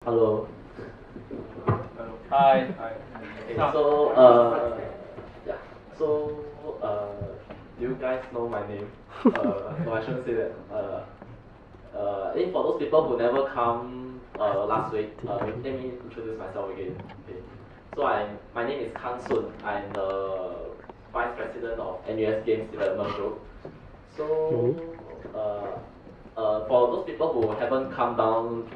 Hello. Hi. Okay, yeah. So, you guys know my name. No, I shouldn't say that. I think for those people who never come last week, let me introduce myself again. Okay. So my name is Kang Sun. I'm the Vice President of NUS Games Development Group. So, for those people who haven't come down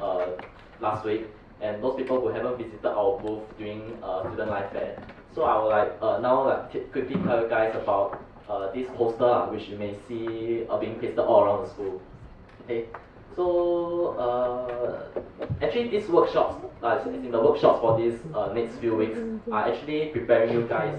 last week, and those people who haven't visited our booth during Student Life Fair, so I will now quickly tell you guys about this poster which you may see being pasted all around the school. Okay, so actually these workshops, in the workshops for these next few weeks, are actually preparing you guys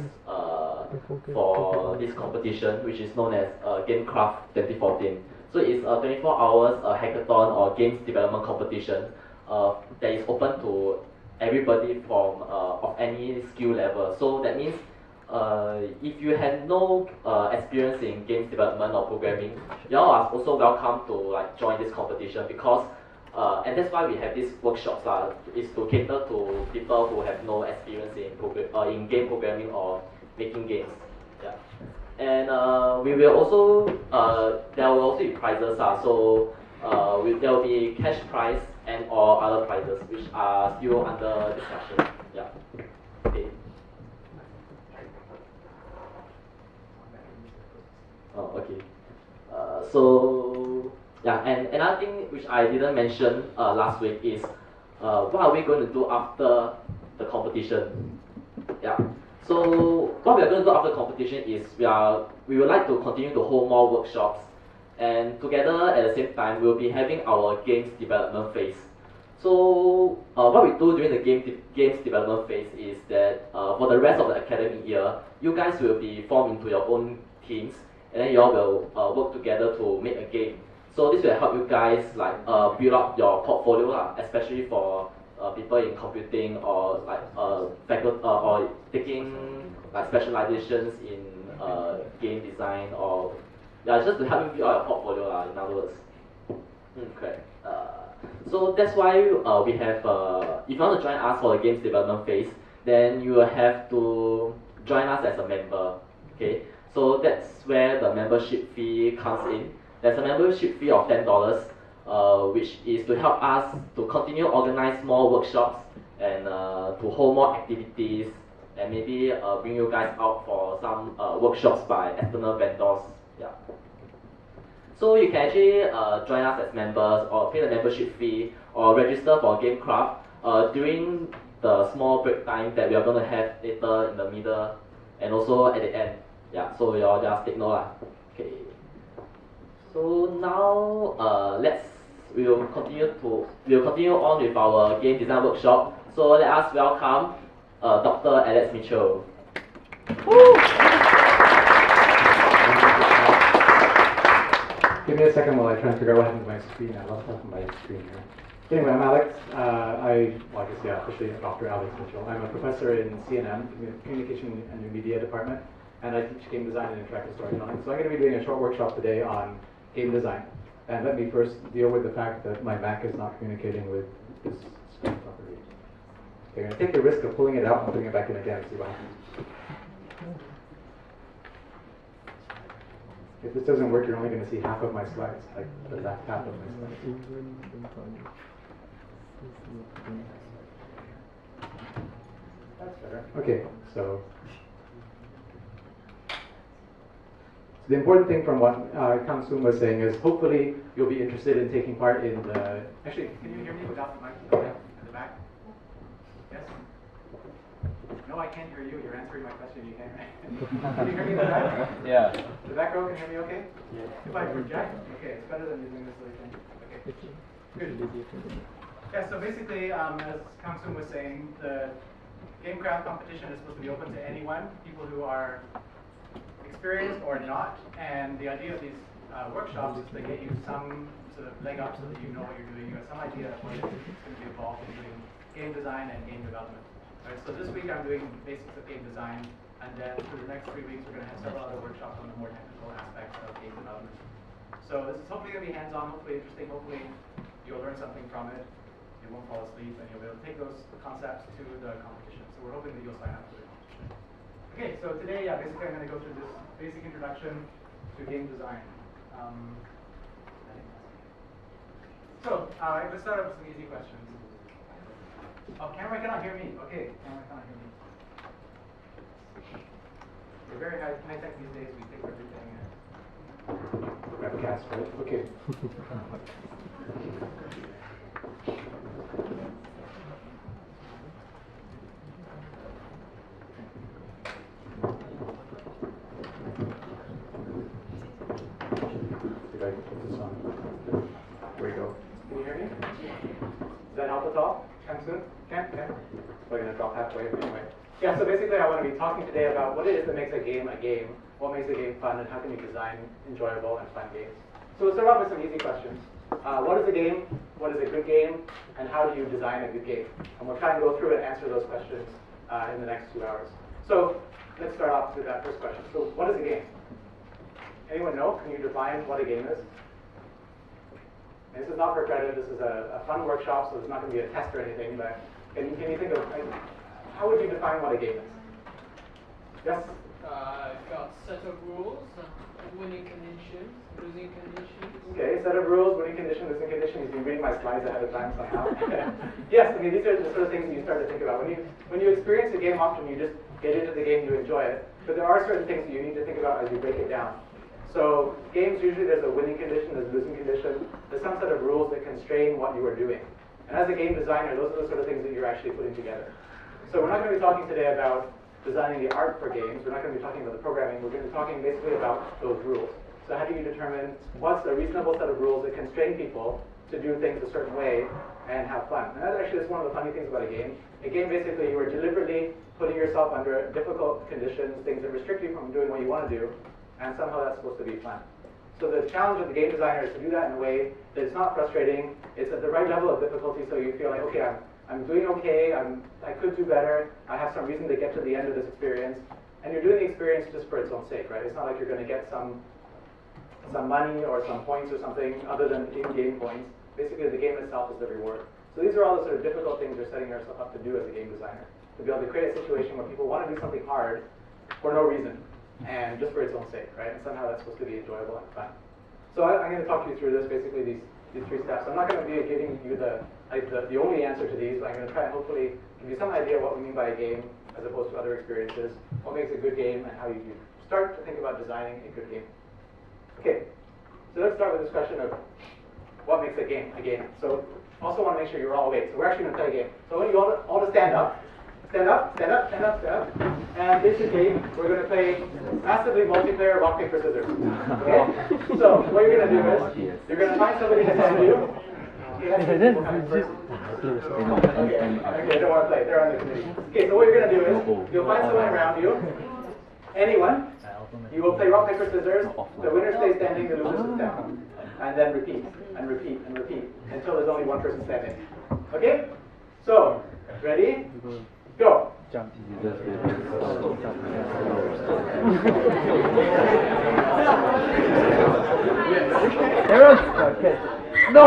for this competition, which is known as GameCraft 2014. So it's a 24 hours hackathon or games development competition that is open to everybody from of any skill level. So that means if you have no experience in games development or programming, you all are also welcome to join this competition because and that's why we have these workshops is to cater to people who have no experience in game programming or making games. Yeah. And we will also there will also be prizes so there will be cash prize and or other prizes which are still under discussion. Yeah. Okay. Oh, okay. So yeah, and another thing which I didn't mention last week is what are we going to do after the competition? Yeah. So what we are going to do after competition is we would like to continue to hold more workshops, and together at the same time we'll be having our games development phase. So what we do during the games development phase is that for the rest of the academic year, you guys will be formed into your own teams, and then you all will work together to make a game. So this will help you guys build up your portfolio especially for people in computing or faculty or taking specializations in game design or just to help you build out your portfolio in other words. Correct. So that's why we have if you want to join us for the games development phase, then you will have to join us as a member. Okay. So that's where the membership fee comes in. There's a membership fee of $10, which is to help us to continue organize more workshops and to hold more activities and maybe bring you guys out for some workshops by external vendors. Yeah. So you can actually join us as members or pay the membership fee or register for GameCraft during the small break time that we are going to have later in the middle and also at the end. Yeah, so you all just take note. Okay. So now we'll continue on with our game design workshop. So let us welcome Dr. Alex Mitchell. Give me a second while I try and figure out what happened to my screen. I lost half of my screen here. Anyway, I'm Alex. Officially Dr. Alex Mitchell. I'm a professor in CNM, Communication and New Media Department, and I teach game design and interactive storytelling. So I'm going to be doing a short workshop today on game design. And let me first deal with the fact that my Mac is not communicating with this screen properly. Okay, I'm going to take the risk of pulling it out and putting it back in again and see what happens. If this doesn't work, you're only going to see half of my slides, like the left half of my slides. That's better. Okay, so the important thing from what Kang Soon was saying is hopefully you'll be interested in taking part in the... Actually, can you hear me without the mic at the back? Yes? No, I can't hear you. You're answering my question. You can't. Can you hear me in the back? Yeah. The back row can hear me okay? Yeah. If I project? Okay, it's better than using this solution. Okay. Good. Yeah, so basically, as Kang Soon was saying, the GameCraft competition is supposed to be open to anyone, people who are experienced or not, and the idea of these workshops is to get you some sort of leg up so that you know what you're doing, you have some idea of what it's going to be involved in doing game design and game development. Right, so this week I'm doing basics of game design, and then for the next 3 weeks we're going to have several other workshops on the more technical aspects of game development. So this is hopefully going to be hands-on, hopefully interesting, hopefully you'll learn something from it. you won't fall asleep, and you'll be able to take those concepts to the competition. So we're hoping that you'll sign up for the competition. Okay, so today, basically I'm going to go through this basic introduction to game design. Let's start off with some easy questions. Oh, camera cannot hear me. Okay, camera cannot hear me. We're very high tech these days. We think everything. Webcast, right? Okay. If I can put this on. There we go. Can you hear me? Does that help at all? Come soon? Can? We're going to drop halfway anyway. Yeah, so basically I want to be talking today about what it is that makes a game, what makes a game fun, and how can you design enjoyable and fun games. So we'll start off with some easy questions. What is a game? What is a good game? And how do you design a good game? And we'll try and go through and answer those questions in the next 2 hours. So let's start off with that first question. So what is a game? Anyone know? Can you define what a game is? And this is not for credit. This is a fun workshop, so there's not going to be a test or anything. But can you think of, how would you define what a game is? Yes? I've got set of rules, winning conditions, losing conditions. Okay, set of rules, winning condition, losing condition. You've been reading my slides ahead of time somehow. Yes, I mean, these are the sort of things that you start to think about. When you experience a game, often you just get into the game, you enjoy it. But there are certain things that you need to think about as you break it down. So games, usually there's a winning condition, there's a losing condition. There's some set of rules that constrain what you are doing. And as a game designer, those are the sort of things that you're actually putting together. So we're not going to be talking today about designing the art for games. We're not going to be talking about the programming. We're going to be talking basically about those rules. So how do you determine what's a reasonable set of rules that constrain people to do things a certain way and have fun? And that actually is one of the funny things about a game. A game, basically, you are deliberately putting yourself under difficult conditions, things that restrict you from doing what you want to do, and somehow that's supposed to be fun. So the challenge of the game designer is to do that in a way that it's not frustrating, it's at the right level of difficulty, so you feel like, okay, I'm doing okay, I could do better, I have some reason to get to the end of this experience, and you're doing the experience just for its own sake, right? It's not like you're going to get some money or some points or something other than in-game points. Basically, the game itself is the reward. So these are all the sort of difficult things you're setting yourself up to do as a game designer, to be able to create a situation where people want to do something hard for no reason, and just for its own sake, right? And somehow that's supposed to be enjoyable and fun. So I'm going to talk you through this, basically these 3 steps. I'm not going to be giving you the only answer to these, but I'm going to try and hopefully give you some idea of what we mean by a game as opposed to other experiences, what makes a good game, and how you start to think about designing a good game. Okay, so let's start with this question of what makes a game a game. So also want to make sure you're all awake. So we're actually going to play a game. So I want you all to stand up. Stand up, stand up, stand up, stand up. And basically, we're going to play massively multiplayer rock, paper, scissors. Okay? So what you're going to do is, you're going to find somebody to send you. Okay, don't want to play. They're on the committee. Okay, so what you're going to do is, you'll find someone around you, anyone. You will play rock, paper, scissors. The winner stays standing, the loser sits down. And then repeat, and repeat, and repeat, until there's only one person standing. Okay? So, ready? Go. Jump. Okay. No!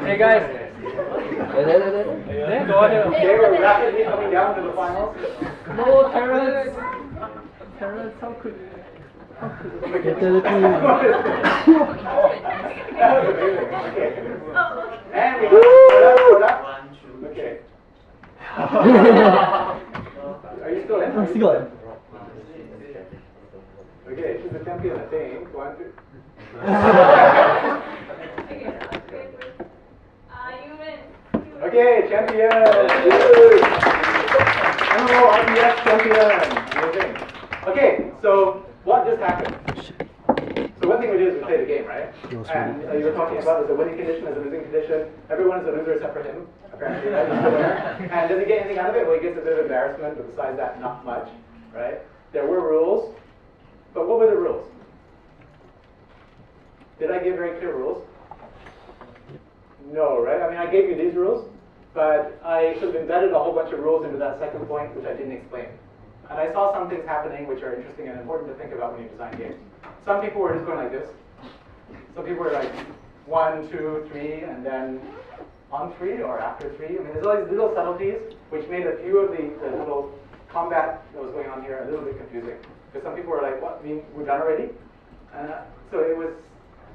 Hey guys. Go ahead. Okay, we're rapidly coming down to the finals. No, Terrence. Terrence, how could That was amazing. Okay. And we go up. Okay. Are you still in? I'm still in. Okay, she's a champion, I think. 1, 2. Okay, champion. Hello, RBS champion. Amazing. Okay, so what just happened? So one thing we do is we play the game, right? And you were talking about there's a winning condition, there's a losing condition. Everyone is a loser except for him, apparently. Right? He's the winner. And does he get anything out of it? Well, he gets a bit of embarrassment, but besides that, not much, right? There were rules, but what were the rules? Did I give very clear rules? No, right? I mean, I gave you these rules, but I sort of embedded a whole bunch of rules into that second point, which I didn't explain. And I saw some things happening which are interesting and important to think about when you design games. Some people were just going like this. Some people were like 1, 2, 3, and then on 3 or after 3. I mean, there's all these little subtleties which made a few of the little combat that was going on here a little bit confusing. Because some people were like, what, mean we're done already? So it was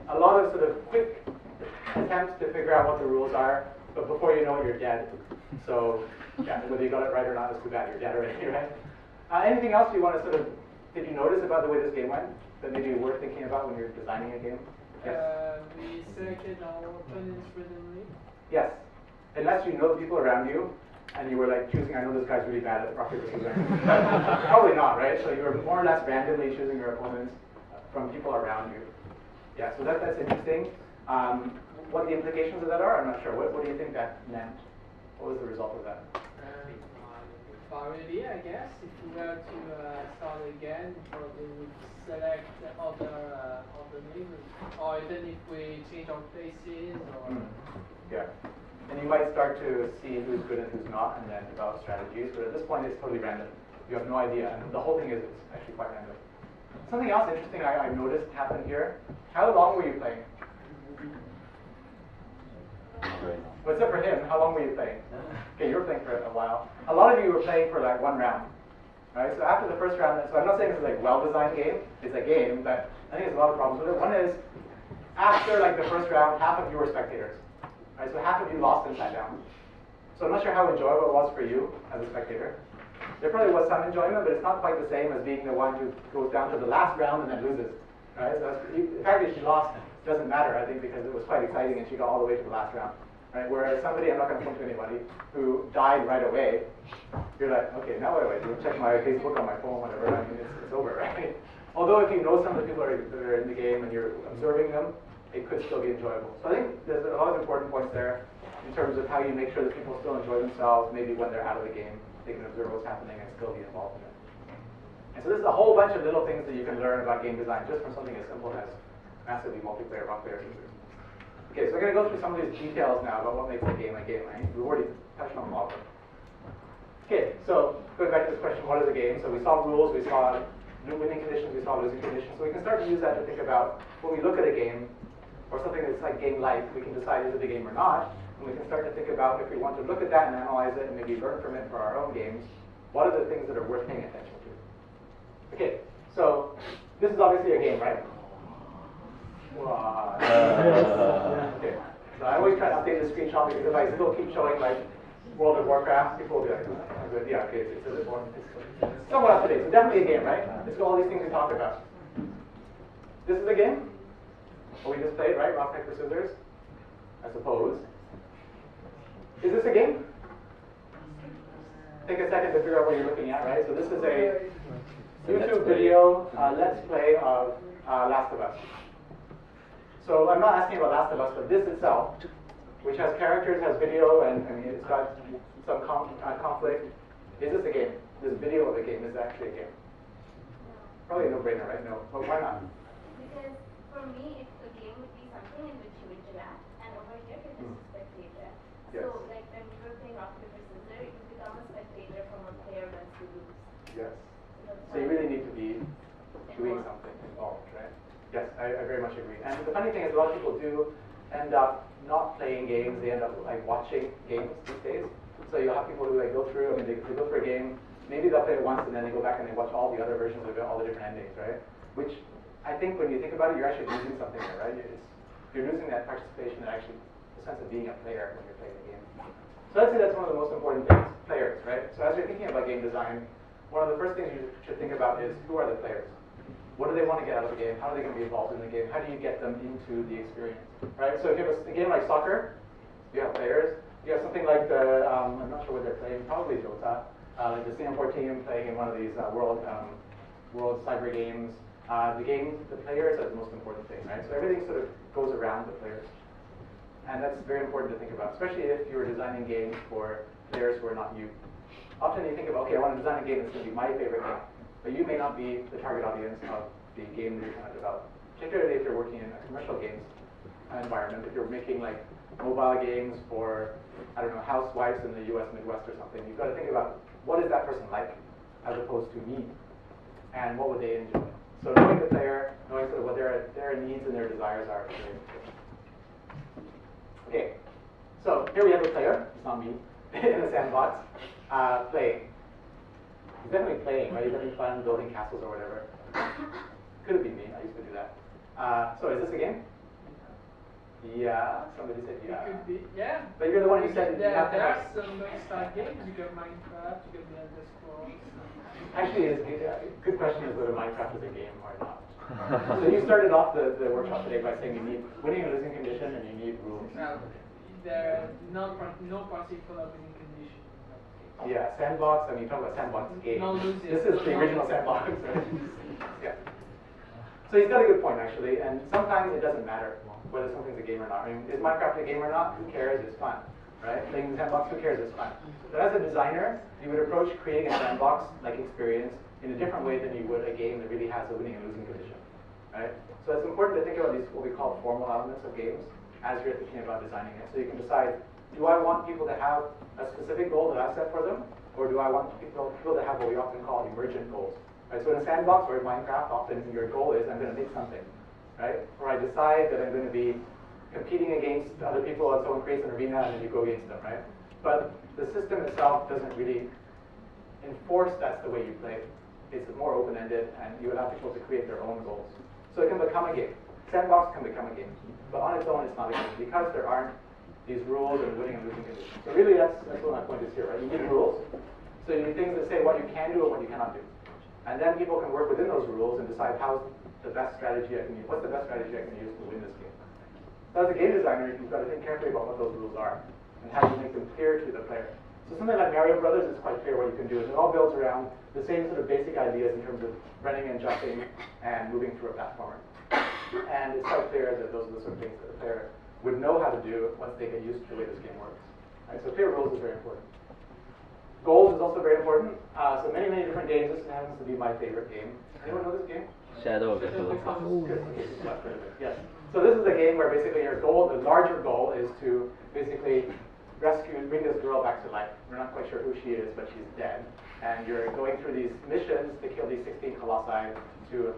a lot of sort of quick attempts to figure out what the rules are, but before you know it, you're dead. So yeah, whether you got it right or not is too bad, you're dead already, right? Anything else you want to sort of, did you notice about the way this game went that maybe worth thinking about when you're designing a game? Yes. We selected our opponents randomly. Yes. Unless you know the people around you, and you were like choosing, I know this guy's really bad at rock, paper, scissors. Probably not, right? So you were more or less randomly choosing your opponents from people around you. Yeah, so that's interesting. What the implications of that are, I'm not sure. What do you think that meant? What was the result of that? Probably, I guess, if we were to start again, we probably would select other names, or even if we change our places, or... Yeah. And you might start to see who's good and who's not, and then develop strategies, but at this point it's totally random. You have no idea, and the whole thing is it's actually quite random. Something else interesting I noticed happened here. How long were you playing? Well, except for him, how long were you playing? Okay, you were playing for a while. A lot of you were playing for like one round, right? So after the first round, so I'm not saying it's like well-designed game. It's a game, but I think there's a lot of problems with it. One is, after like the first round, half of you were spectators, right? So half of you lost and sat down. So I'm not sure how enjoyable it was for you as a spectator. There probably was some enjoyment, but it's not quite the same as being the one who goes down to the last round and then loses, right? So the fact that she lost doesn't matter, I think, because it was quite exciting and she got all the way to the last round. Right? Whereas somebody, I'm not going to point to anybody, who died right away, you're like, okay, now what do I do? Check my Facebook on my phone, whatever. I mean, it's over, right? Although if you know some of the people that are in the game and you're observing them, it could still be enjoyable. So I think there's a lot of important points there in terms of how you make sure that people still enjoy themselves, maybe when they're out of the game, they can observe what's happening and still be involved in it. And so this is a whole bunch of little things that you can learn about game design just from something as simple as massively multiplayer rock, paper, scissors. Okay, so we're going to go through some of these details now about what makes a game, right? We've already touched on a lot of them. Okay, so going back to this question, what is a game? So we saw rules, we saw winning conditions, we saw losing conditions. So we can start to use that to think about when we look at a game, or something that's like game-like, we can decide is it a game or not. And we can start to think about if we want to look at that and analyze it and maybe learn from it for our own games, what are the things that are worth paying attention to? Okay, so this is obviously a game, right? Okay. So I always try to update the screenshot because if I still keep showing like World of Warcraft, people will be like, oh, good. Yeah, okay, it's a bit more. It's somewhat up to date. So definitely a game, right? It's got all these things we talked about. This is a game. What we just played, right? Rock, paper, scissors. I suppose. Is this a game? Take a second to figure out what you're looking at, right? So this is a YouTube video, let's play of Last of Us. So I'm not asking about Last of Us, but this itself, which has characters, has video, and I mean, it's got some conflict. Is this a game? This video of a game is actually a game? Probably a no-brainer, right? No. But why not? Because for me, a game would be something in which you interact, and over here you're just a spectator. Yes. So like when we were playing rock, paper, scissors, you become a spectator from a player once you lose. Yes. So you really need to be doing something involved, right? Yes, I very much agree. And the funny thing is a lot of people do end up not playing games, they end up like watching games these days. So you'll have people who like go through, I mean, they go through a game, maybe they'll play it once and then they go back and they watch all the other versions of it, all the different endings, right? Which I think when you think about it, you're actually losing something there, right? You're losing that participation and actually the sense of being a player when you're playing the game. So I'd say that's one of the most important things, players, right? So as you're thinking about game design, one of the first things you should think about is who are the players? What do they want to get out of the game? How are they going to be involved in the game? How do you get them into the experience, right? So if you have a game like soccer, you have players. You have something like the, I'm not sure what they're playing, probably Dota, like the Singapore team playing in one of these world cyber games. The players are the most important thing, right? So everything sort of goes around the players. And that's very important to think about, especially if you're designing games for players who are not you. Often you think about, okay, I want to design a game that's going to be my favorite game. But you may not be the target audience of the game that you're trying to develop. Particularly if you're working in a commercial games environment, if you're making like mobile games for, I don't know, housewives in the US Midwest or something, you've got to think about what is that person like as opposed to me, and what would they enjoy. So knowing the player, knowing sort of what their needs and their desires are is very important. Okay, so here we have a player, it's not me, in a sandbox, playing. He's definitely playing, right? He's having fun building castles or whatever. Could have been me, I used to do that. So is this a game? Yeah, somebody said yeah. It could be, yeah. But you're the one who said you have to there have... are some style games. You got Minecraft, you got the Elder Scrolls. Actually, good question is whether Minecraft is a game or not. So you started off the workshop today by saying you need winning and losing condition and you need rules. There are no particular winning condition. Yeah, sandbox, I mean, you talk about sandbox game. No losing. This is the original sandbox, right? Yeah. So he's got a good point, actually, and sometimes it doesn't matter whether something's a game or not. I mean, is Minecraft a game or not? Who cares? It's fun, right? Playing the sandbox, who cares? It's fun. But as a designer, you would approach creating a sandbox-like experience in a different way than you would a game that really has a winning and losing condition, right? So it's important to think about these, what we call formal elements of games, as you're thinking about designing it. So you can decide, do I want people to have a specific goal that I've set for them, or do I want people to have what we often call emergent goals? Right? So in a sandbox or in Minecraft, often your goal is, I'm going to make something, right? Or I decide that I'm going to be competing against other people, and someone creates an arena, and then you go against them, right? But the system itself doesn't really enforce that's the way you play. It's more open-ended, and you allow people to create their own goals. So it can become a game. Sandbox can become a game, but on its own, it's not a game because there aren't these rules and winning and losing conditions. So really, that's what my point is here, right? You need rules, so you need things that say what you can do and what you cannot do, and then people can work within those rules and decide how's the best strategy I can use. What's the best strategy I can use to win this game? So as a game designer, you've got to think carefully about what those rules are and how you make them clear to the player. So something like Mario Brothers is quite clear what you can do, and it all builds around the same sort of basic ideas in terms of running and jumping and moving through a platformer. And it's quite clear that those are the sort of things that the player would know how to do once they get used to the way this game works. Right? So clear rules is very important. Goals is also very important. So many different games. This happens to be my favorite game. Anyone know this game? Shadow of the Colossus. Good. Okay, so left foot of it. Yes. So this is a game where basically your goal, the larger goal, is to basically bring this girl back to life. We're not quite sure who she is, but she's dead. And you're going through these missions to kill these 16 colossi to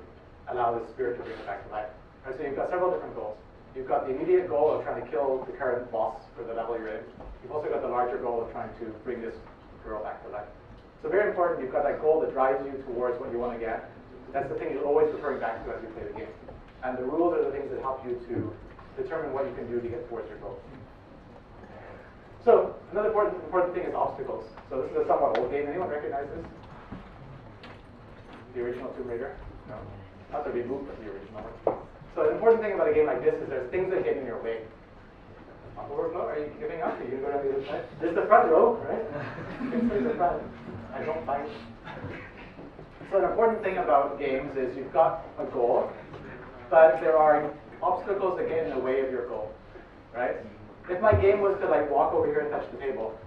allow the spirit to bring her back to life. Right, so you've got several different goals. You've got the immediate goal of trying to kill the current boss for the level you're in. You've also got the larger goal of trying to bring this girl back to life. So very important, you've got that goal that drives you towards what you want to get. That's the thing you're always referring back to as you play the game. And the rules are the things that help you to determine what you can do to get towards your goal. So another important thing is obstacles. So this is a somewhat old game. Anyone recognize this? The original Tomb Raider? No. Not the reboot, but the original one. So the important thing about a game like this is there's things that get in your way. Overflow, are you giving up? Are you going to go down the other side? There's the front row, right? You can see the front. I don't bite. So an important thing about games is you've got a goal, but there are obstacles that get in the way of your goal, right? If my game was to like walk over here and touch the table,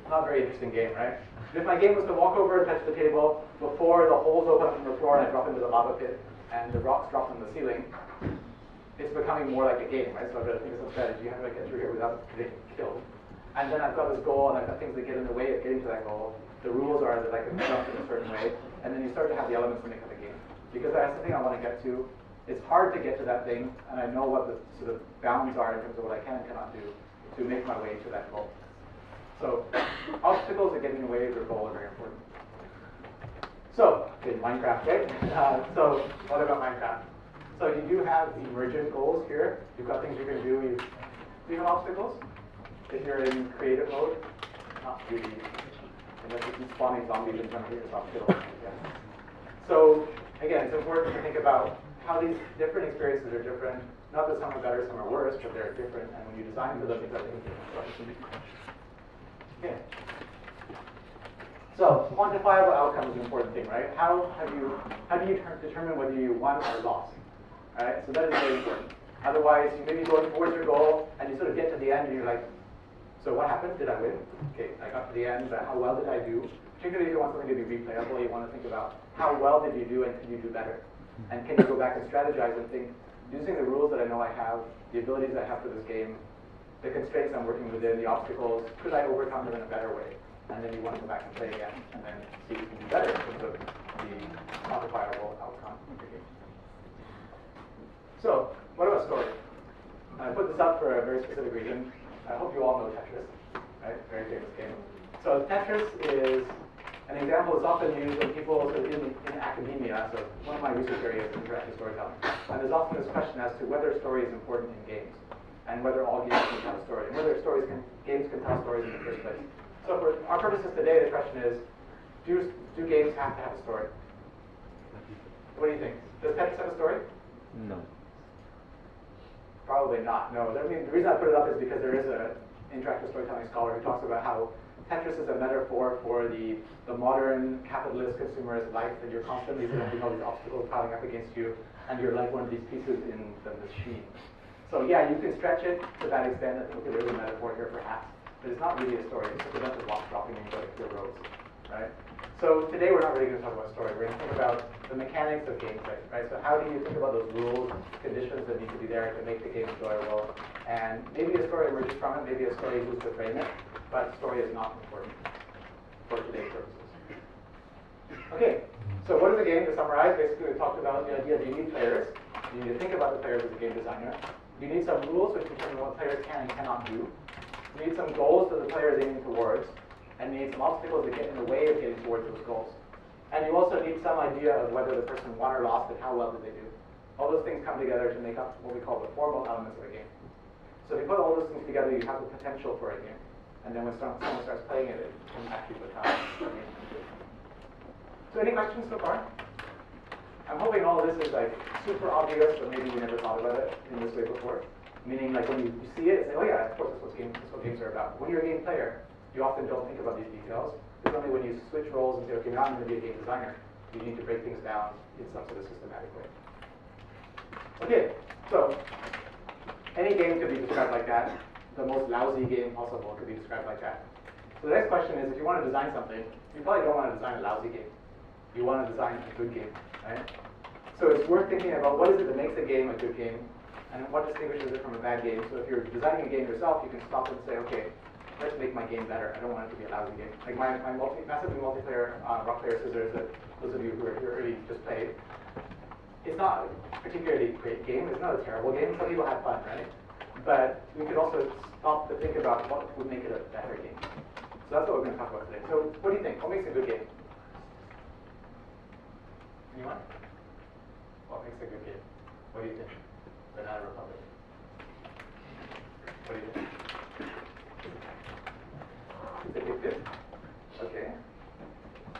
not a very interesting game, right? If my game was to walk over and touch the table before the holes open up from the floor and I drop into the lava pit and the rocks drop from the ceiling, it's becoming more like a game, right? So I've got to think of some strategy, how do I get through here without getting killed? And then I've got this goal and I've got things that get in the way of getting to that goal. The rules are that I can jump in a certain way, and then you start to have the elements that make up the game. Because that's the thing I want to get to. It's hard to get to that thing, and I know what the sort of bounds are in terms of what I can and cannot do to make my way to that goal. So obstacles that get in the way of your goal are very important. So, okay, Minecraft, right? So what about Minecraft? So you do have emergent goals here. You've got things you can do. Do you have obstacles? If you're in creative mode, not really. Unless you keep spawning zombies in front of you, it's obstacles. Yeah. So again, it's important to think about how these different experiences are different. Not that some are better, some are worse, but they're different. And when you design for them, you've got to think different. Okay. So quantifiable outcome is an important thing, right? How do you determine whether you won or lost? All right. So that is very important. Otherwise, you may be going towards your goal, and you sort of get to the end, and you're like, so what happened? Did I win? Okay, I got to the end, but how well did I do? Particularly if you want something to be replayable, you want to think about how well did you do and can you do better? And can you go back and strategize and think, using the rules that I know I have, the abilities I have for this game, the constraints I'm working within, the obstacles, could I overcome them in a better way? And then you want to go back and play again, and then see if you can do better in terms of the quantifiable outcome of the game. So, what about story? I put this up for a very specific reason. I hope you all know Tetris, right? Very famous game. So Tetris is an example that's often used when people sort of in academia. So one of my research areas is interactive storytelling. And there's often this question as to whether story is important in games, and whether all games can tell a story, and whether games can tell stories in the first place. So for our purposes today, the question is, do games have to have a story? What do you think? Does Tetris have a story? No. Probably not, no. I mean, the reason I put it up is because there is an interactive storytelling scholar who talks about how Tetris is a metaphor for the modern capitalist consumerist life, that you're constantly having all these obstacles piling up against you, and you're like one of these pieces in the machine. So yeah, you can stretch it to that extent, that okay, there's a metaphor here perhaps, but it's not really a story, it's just a bunch of blocks dropping into your roads, right? So today we're not really going to talk about story, we're going to think about the mechanics of gameplay, right? So how do you think about those rules, conditions that need to be there to make the game enjoyable, and maybe a story emerges from it, maybe a story is used to frame it, but story is not important for today's purposes. Okay, so what is a game? To summarize, basically we talked about the idea that you need players, you need to think about the players as a game designer, you need some rules which determine what players can and cannot do, you need some goals that the player is aiming towards, and you need some obstacles that get in the way of getting towards those goals. And you also need some idea of whether the person won or lost and how well did they do. All those things come together to make up what we call the formal elements of a game. So if you put all those things together, you have the potential for a game. And then when someone starts playing it, it can actually become a game. So any questions so far? I'm hoping all of this is like super obvious, but maybe you never thought about it in this way before. Meaning like when you see it, you say, oh yeah, of course that's what games are about. When you're a game player, you often don't think about these details. It's only when you switch roles and say, okay, now I'm going to be a game designer, you need to break things down in some sort of systematic way. Okay, so any game could be described like that. The most lousy game possible could be described like that. So the next question is, if you want to design something, you probably don't want to design a lousy game. You want to design a good game, right? So it's worth thinking about what is it that makes a game a good game, and what distinguishes it from a bad game. So if you're designing a game yourself, you can stop and say, okay, let's make my game better. I don't want it to be a lousy game. Like my massively multiplayer rock, paper, scissors that those of you who are here already just played, it's not a particularly great game. It's not a terrible game. Some people have fun, right? But we could also stop to think about what would make it a better game. So that's what we're going to talk about today. So what do you think? What makes a good game? Anyone? What makes a good game? What do you think? Banana Republic. What do you think? Addictive? Okay.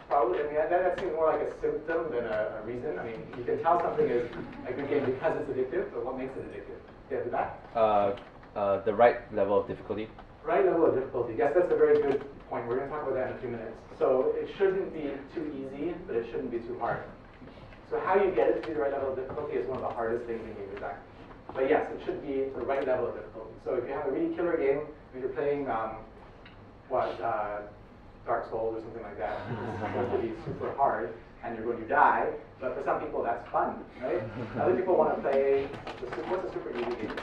Probably, I mean, that seems more like a symptom than a reason. I mean, you can tell something is a good game because it's addictive, but what makes it addictive? Yeah, the back? The right level of difficulty. Right level of difficulty. Yes, that's a very good point. We're going to talk about that in a few minutes. So it shouldn't be too easy, but it shouldn't be too hard. So how you get it to be the right level of difficulty is one of the hardest things in game design. But yes, it should be the right level of difficulty. So if you have a really killer game, if you're playing Dark Souls or something like that, it's going to be super hard and you're going to die, but for some people that's fun, right? Other people want to play, what's a super easy game?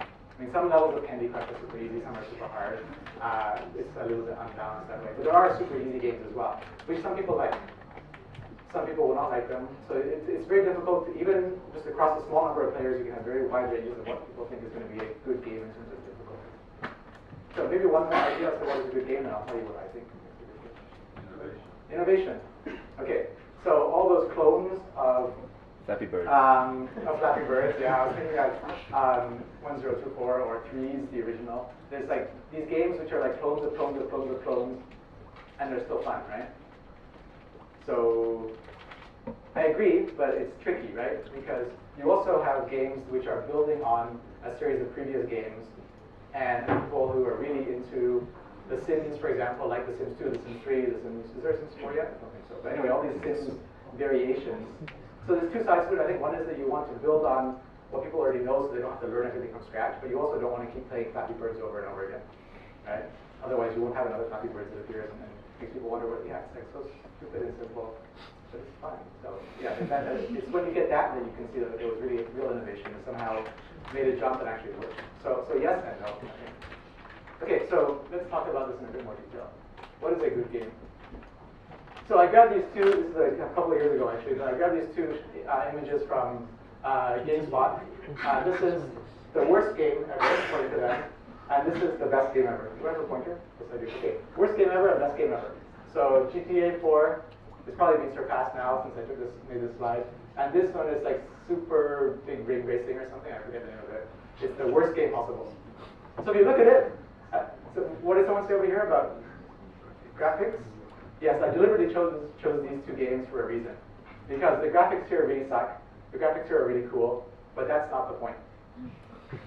I mean, some levels of Candy Crush are super easy, some are super hard. It's a little bit unbalanced that way. But there are super easy games as well, which some people like. Some people will not like them. So it's very difficult to, even just across a small number of players, you can have very wide ranges of what people think is going to be a good game in terms of difficulty. So maybe one more idea as to what is a good game, and I'll tell you what I think is a good game. Innovation. Okay, so all those clones of Flappy Bird. Of Flappy Birds, yeah. I was thinking that 1024 or 3's the original. There's like these games which are like clones of clones of clones of clones, and they're still fun, right? So I agree, but it's tricky, right? Because you also have games which are building on a series of previous games, and people who are really into The Sims, for example, like The Sims 2, The Sims 3, The Sims, is there a Sims 4 yet? I don't think so. But anyway, all these Sims variations. So there's two sides to it. I think one is that you want to build on what people already know so they don't have to learn everything from scratch, but you also don't want to keep playing Flappy Birds over and over again, right? Otherwise you won't have another Flappy Birds that appears and then makes people wonder what, yeah, it's like so stupid and simple, but it's fun. So yeah, it's when you get that you can see that there was really a real innovation and somehow made a jump and actually worked. So yes and no, I think. Okay, so let's talk about this in a bit more detail. What is a good game? So I grabbed these two, this is a couple of years ago actually, but I grabbed these two images from GameSpot. This is the worst game ever, according to them, and this is the best game ever. Do I have a pointer? Yes, I do. Okay, worst game ever and best game ever. So GTA 4 is probably being surpassed now since I made this slide. And this one is like super big rig racing or something. I forget the name of it. It's the worst game possible. So if you look at it, so what did someone say over here about graphics? Yes, I deliberately chose these two games for a reason. Because the graphics here really suck. The graphics here are really cool, but that's not the point.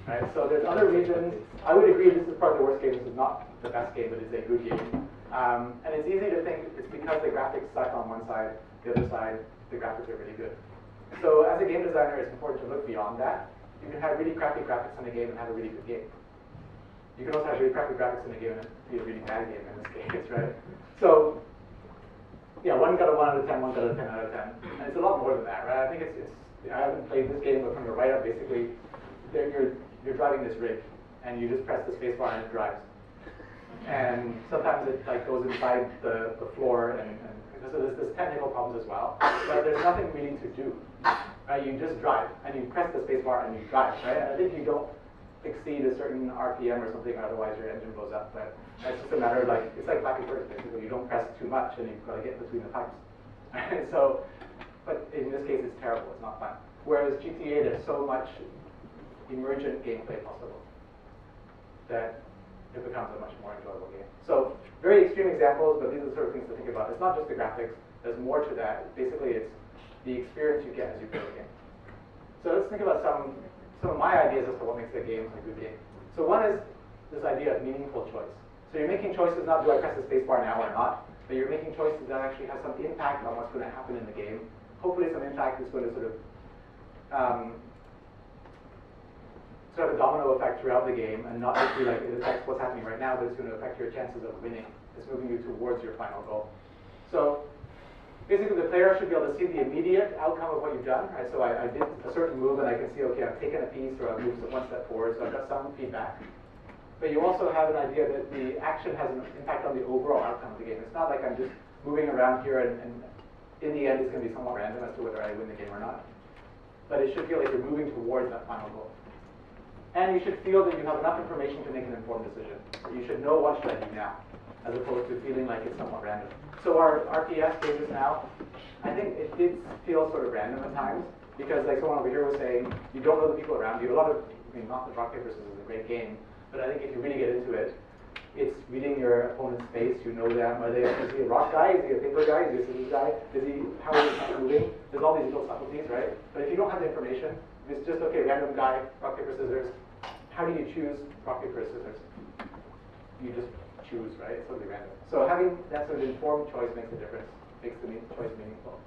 Right? So there's other reasons. I would agree this is probably the worst game. This is not the best game, but it's a good game. And it's easy to think it's because the graphics suck on one side, the other side, the graphics are really good. So as a game designer, it's important to look beyond that. You can have really crappy graphics in a game and have a really good game. You can also have really crappy graphics in a game and be a really bad game in this case, right? So, yeah, one got a 1 out of 10, one got a 10 out of 10. And it's a lot more than that, right? I think I haven't played this game, but from the write-up, basically, you're driving this rig, and you just press the spacebar and it drives. And sometimes it like goes inside the floor, and so there's technical problems as well. But there's nothing really to do. Right? You just drive, and you press the spacebar and you drive, right? And I think you don't exceed a certain RPM or something, otherwise your engine blows up. But it's just a matter of like, it's like Flappy Bird, basically. You don't press too much, and you've got to get between the pipes. So, but in this case, it's terrible. It's not fun. Whereas GTA, there's so much emergent gameplay possible that it becomes a much more enjoyable game. So, very extreme examples, but these are the sort of things to think about. It's not just the graphics. There's more to that. Basically, it's the experience you get as you play the game. So let's think about some of my ideas as to what makes a game a good game. So one is this idea of meaningful choice. So you're making choices not do I press the spacebar now or not, but you're making choices that actually have some impact on what's going to happen in the game. Hopefully some impact is going to sort of have a domino effect throughout the game, and not just be like it affects what's happening right now, but it's going to affect your chances of winning. It's moving you towards your final goal. So basically the player should be able to see the immediate outcome of what you've done. Right? So I did a certain move and I can see, okay, I've taken a piece or I've moved one step forward, so I've got some feedback. But you also have an idea that the action has an impact on the overall outcome of the game. It's not like I'm just moving around here and in the end it's going to be somewhat random as to whether I win the game or not. But it should feel like you're moving towards that final goal. And you should feel that you have enough information to make an informed decision. You should know what should I do now, as opposed to feeling like it's somewhat random. So our RPS cases now, I think it did feel sort of random at times, because like someone over here was saying, you don't know the people around you. A lot of, I mean, not that rock, paper, scissors is a great game, but I think if you really get into it, it's reading your opponent's face. You know them. Is he a rock guy? Is he a paper guy? Is he a scissors guy? How is he moving? There's all these little subtleties, right? But if you don't have the information, it's just, okay, random guy, rock, paper, scissors. How do you choose rock, paper, scissors? You just choose, right? It's totally random. So having that sort of informed choice makes a difference, makes the choice meaningful.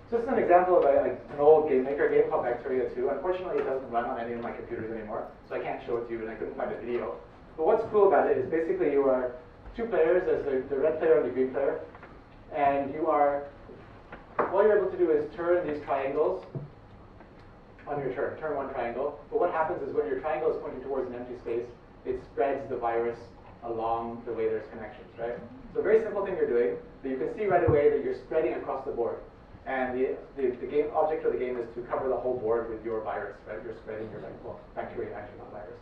So this is an example of an old game maker game called Bacteria 2. Unfortunately, it doesn't run on any of my computers anymore, so I can't show it to you, and I couldn't find a video. But what's cool about it is basically you are two players. There's the red player and the green player, and all you're able to do is turn these triangles on your turn. Turn one triangle. But what happens is when your triangle is pointing towards an empty space, it spreads the virus along the way there's connections, right? So a very simple thing you're doing, but you can see right away that you're spreading across the board. And the game object of the game is to cover the whole board with your virus, right? You're spreading your bacteria, actually not virus.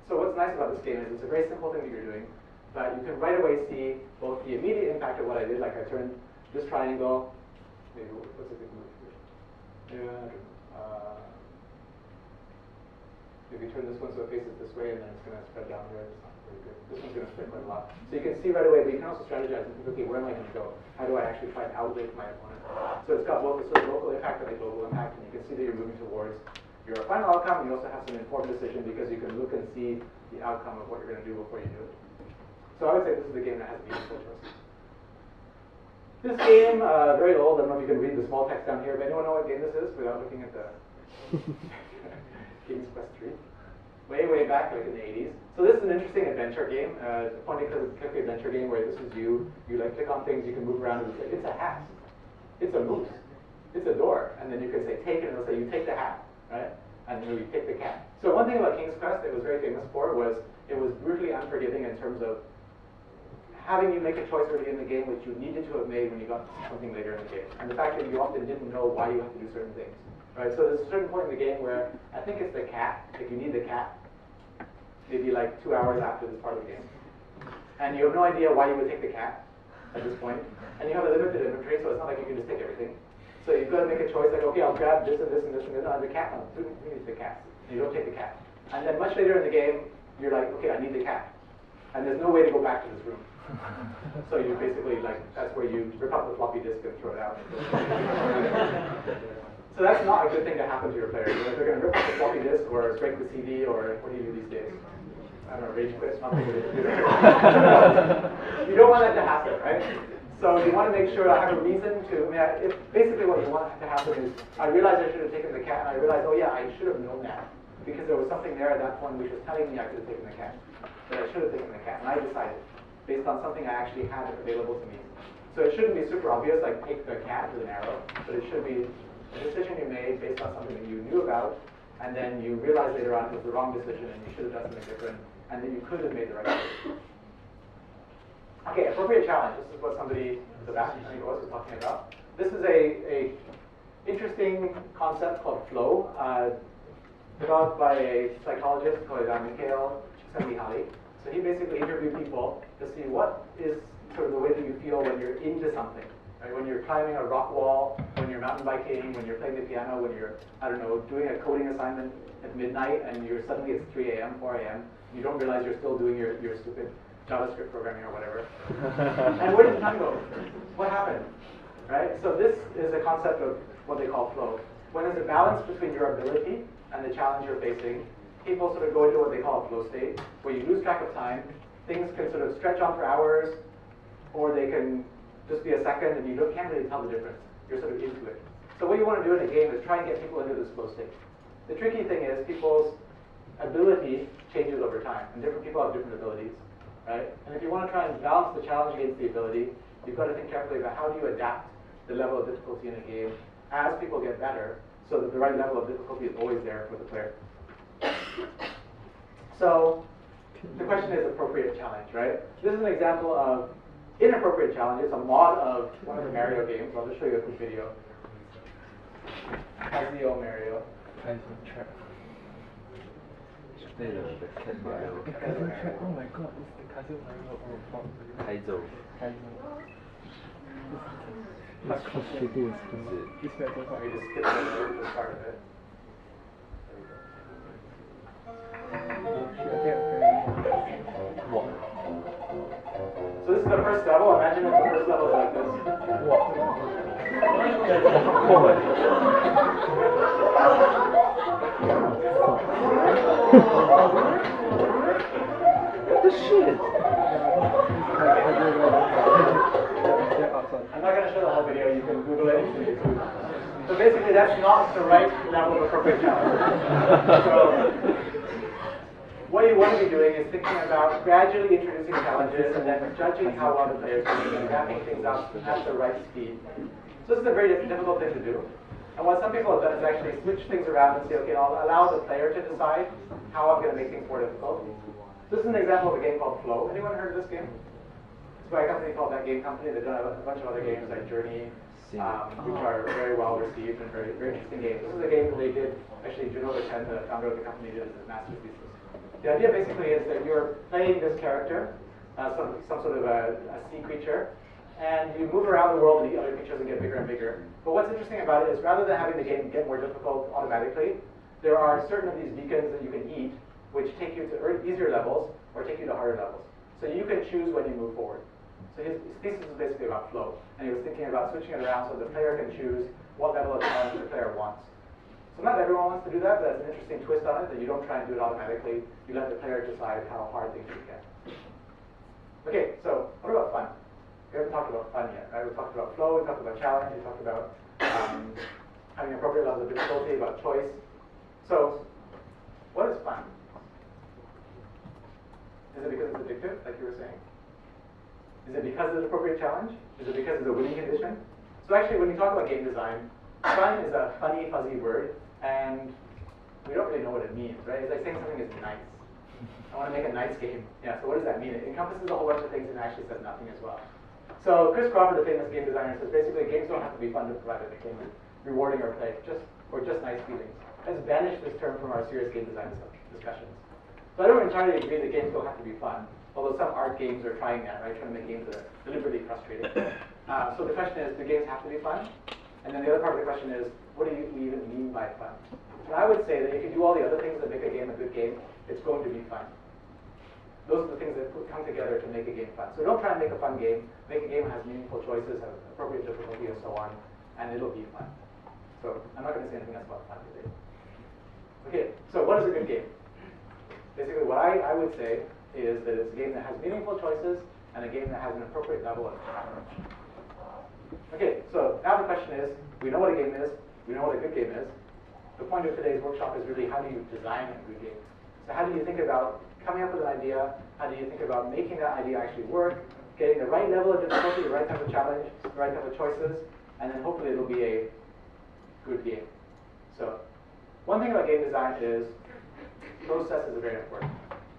So what's nice about this game is it's a very simple thing that you're doing, but you can right away see both the immediate impact of what I did, like I turned this triangle, maybe what's a good move here? If you turn this one so it faces this way, and then it's going to spread down here. It's not very good. This one's going to spread quite a lot. So you can see right away, but you can also strategize and think, okay, where am I going to go? How do I actually try and outwit my opponent? So it's got both a sort of local impact and a global impact, and you can see that you're moving towards your final outcome. You also have some informed decision because you can look and see the outcome of what you're going to do before you do it. So I would say this is a game that has meaningful choices. This game, very old. I don't know if you can read the small text down here, but anyone know what game this is without looking at the King's Quest 3? Way back, like in the 80s. So this is an interesting adventure game, point-and-click adventure game where this is you like click on things, you can move around, and it's a hat, it's a moose, it's a door, and then you can say take it, and it'll say you take the hat, right? And then you take the cat. So one thing about King's Quest it was very famous for was it was brutally unforgiving in terms of having you make a choice early in the game which you needed to have made when you got something later in the game. And the fact that you often didn't know why you had to do certain things. right? So there's a certain point in the game where I think it's the cat, like you need the cat, maybe like 2 hours after this part of the game. And you have no idea why you would take the cat at this point. And you have a limited inventory, so it's not like you can just take everything. So you've got to make a choice, like, okay, I'll grab this and this and this and this, and the cat, no, who needs the cat? And you don't take the cat. And then much later in the game, you're like, okay, I need the cat. And there's no way to go back to this room. So you basically, like, that's where you rip up the floppy disk and throw it out. So that's not a good thing to happen to your players. If they're going to rip up the floppy disk or break the CD or what do you do these days? I don't know, rage quit, not the way to do that. You don't want that to happen, right? So you want to make sure I have a reason to, if basically what you want to happen is, I realized I should have taken the cat, and I realized, oh yeah, I should have known that. Because there was something there at that point which was telling me I could have taken the cat. That I should have taken the cat, and I decided, based on something I actually had available to me. So it shouldn't be super obvious, like take the cat with an arrow, but it should be a decision you made based on something that you knew about, and then you realize later on it was the wrong decision, and you should have done something different, and then you could have made the right decision. Okay, appropriate challenge. This is what somebody in the back, I think it was talking about. This is a interesting concept called flow, developed by a psychologist called Mikhail Csikszentmihalyi. So he basically interviewed people to see what is sort of the way that you feel when you're into something. Right? When you're climbing a rock wall, when you're mountain biking, when you're playing the piano, when you're, I don't know, doing a coding assignment at midnight and you're suddenly it's 3 a.m., 4 a.m., you don't realize you're still doing your stupid JavaScript programming or whatever. And where did the time go? What happened? Right? So this is a concept of what they call flow. When there's a balance between your ability and the challenge you're facing, people sort of go into what they call a flow state, where you lose track of time. Things can sort of stretch on for hours, or they can just be a second, and you can't really tell the difference. You're sort of into it. So what you want to do in a game is try and get people into this flow state. The tricky thing is people's ability changes over time, and different people have different abilities. Right? And if you want to try and balance the challenge against the ability, you've got to think carefully about how do you adapt the level of difficulty in a game as people get better, so that the right level of difficulty is always there for the player. So the question is appropriate challenge, right? This is an example of inappropriate challenge. It's a mod of one of the Mario games. I'll just show you a quick video. Casio Mario. The cat Mario. Oh my god, this is the Casio Mario or Kaizo. It's frustrating. It's better. Let me just skip the start of it. What? So this is the first level. Imagine if the first level is like this. What the shit? I'm not going to show the whole video. You can Google it on YouTube. So basically, that's not the right level of appropriate challenge. So what you want to be doing is thinking about gradually introducing challenges and then judging how well the players are doing and wrapping things up at the right speed. So this is a very difficult thing to do. And what some people have done is actually switch things around and say, okay, I'll allow the player to decide how I'm going to make things more difficult. This is an example of a game called Flow. Anyone heard of this game? It's by a company called That Game Company. They've done a bunch of other games like Journey, which are very well received and very, very interesting games. This is a game that they did, actually Juno Chen, the founder of the company, did as a master's thesis. The idea basically is that you're playing this character, some sort of a sea creature, and you move around the world and eat other creatures and get bigger and bigger. But what's interesting about it is rather than having the game get more difficult automatically, there are certain of these beacons that you can eat which take you to easier levels or take you to harder levels. So you can choose when you move forward. So his thesis is basically about flow, and he was thinking about switching it around so the player can choose what level of challenge the player wants. So not everyone wants to do that, but that's an interesting twist on it, that you don't try and do it automatically. You let the player decide how hard things should get. Okay, so what about fun? We haven't talked about fun yet, right? We talked about flow, we talked about challenge, we talked about having appropriate levels of difficulty, about choice. So, what is fun? Is it because it's addictive, like you were saying? Is it because it's an appropriate challenge? Is it because it's a winning condition? So actually, when you talk about game design, fun is a funny, fuzzy word, and we don't really know what it means, right? It's like saying something is nice. I want to make a nice game. Yeah, so what does that mean? It encompasses a whole bunch of things and actually says nothing as well. So Chris Crawford, the famous game designer, says basically games don't have to be fun to provide entertainment, rewarding or play. Just or just nice feelings. Let's banish this term from our serious game design discussions. So I don't entirely agree that games don't have to be fun, although some art games are trying that, right? Trying to make games that are deliberately frustrating. So the question is, do games have to be fun? And then the other part of the question is, what do we even mean by fun? And I would say that if you do all the other things that make a game a good game, it's going to be fun. Those are the things that come together to make a game fun. So don't try and make a fun game. Make a game that has meaningful choices, has appropriate difficulty, and so on, and it'll be fun. So I'm not going to say anything else about fun today. Okay, so what is a good game? Basically, what I would say is that it's a game that has meaningful choices and a game that has an appropriate level of challenge. Okay, so now the question is, we know what a game is, we know what a good game is. The point of today's workshop is really how do you design a good game? So how do you think about coming up with an idea? How do you think about making that idea actually work? Getting the right level of difficulty, the right type of challenge, the right type of choices, and then hopefully it'll be a good game. So one thing about game design is processes are very important.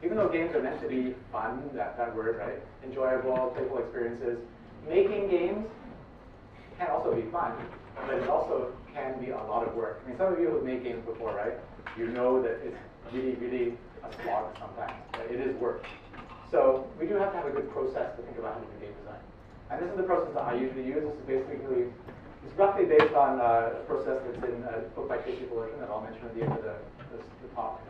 Even though games are meant to be fun, that word, right? Enjoyable, playful experiences, making games can also be fun, but it also can be a lot of work. I mean, some of you who've made games before, right? You know that it's really, really a slog sometimes. Right? It is work. So we do have to have a good process to think about how to do game design. And this is the process that I usually use. This is basically, it's roughly based on a process that's in a book by Casey Fullerton that I'll mention at the end of the talk.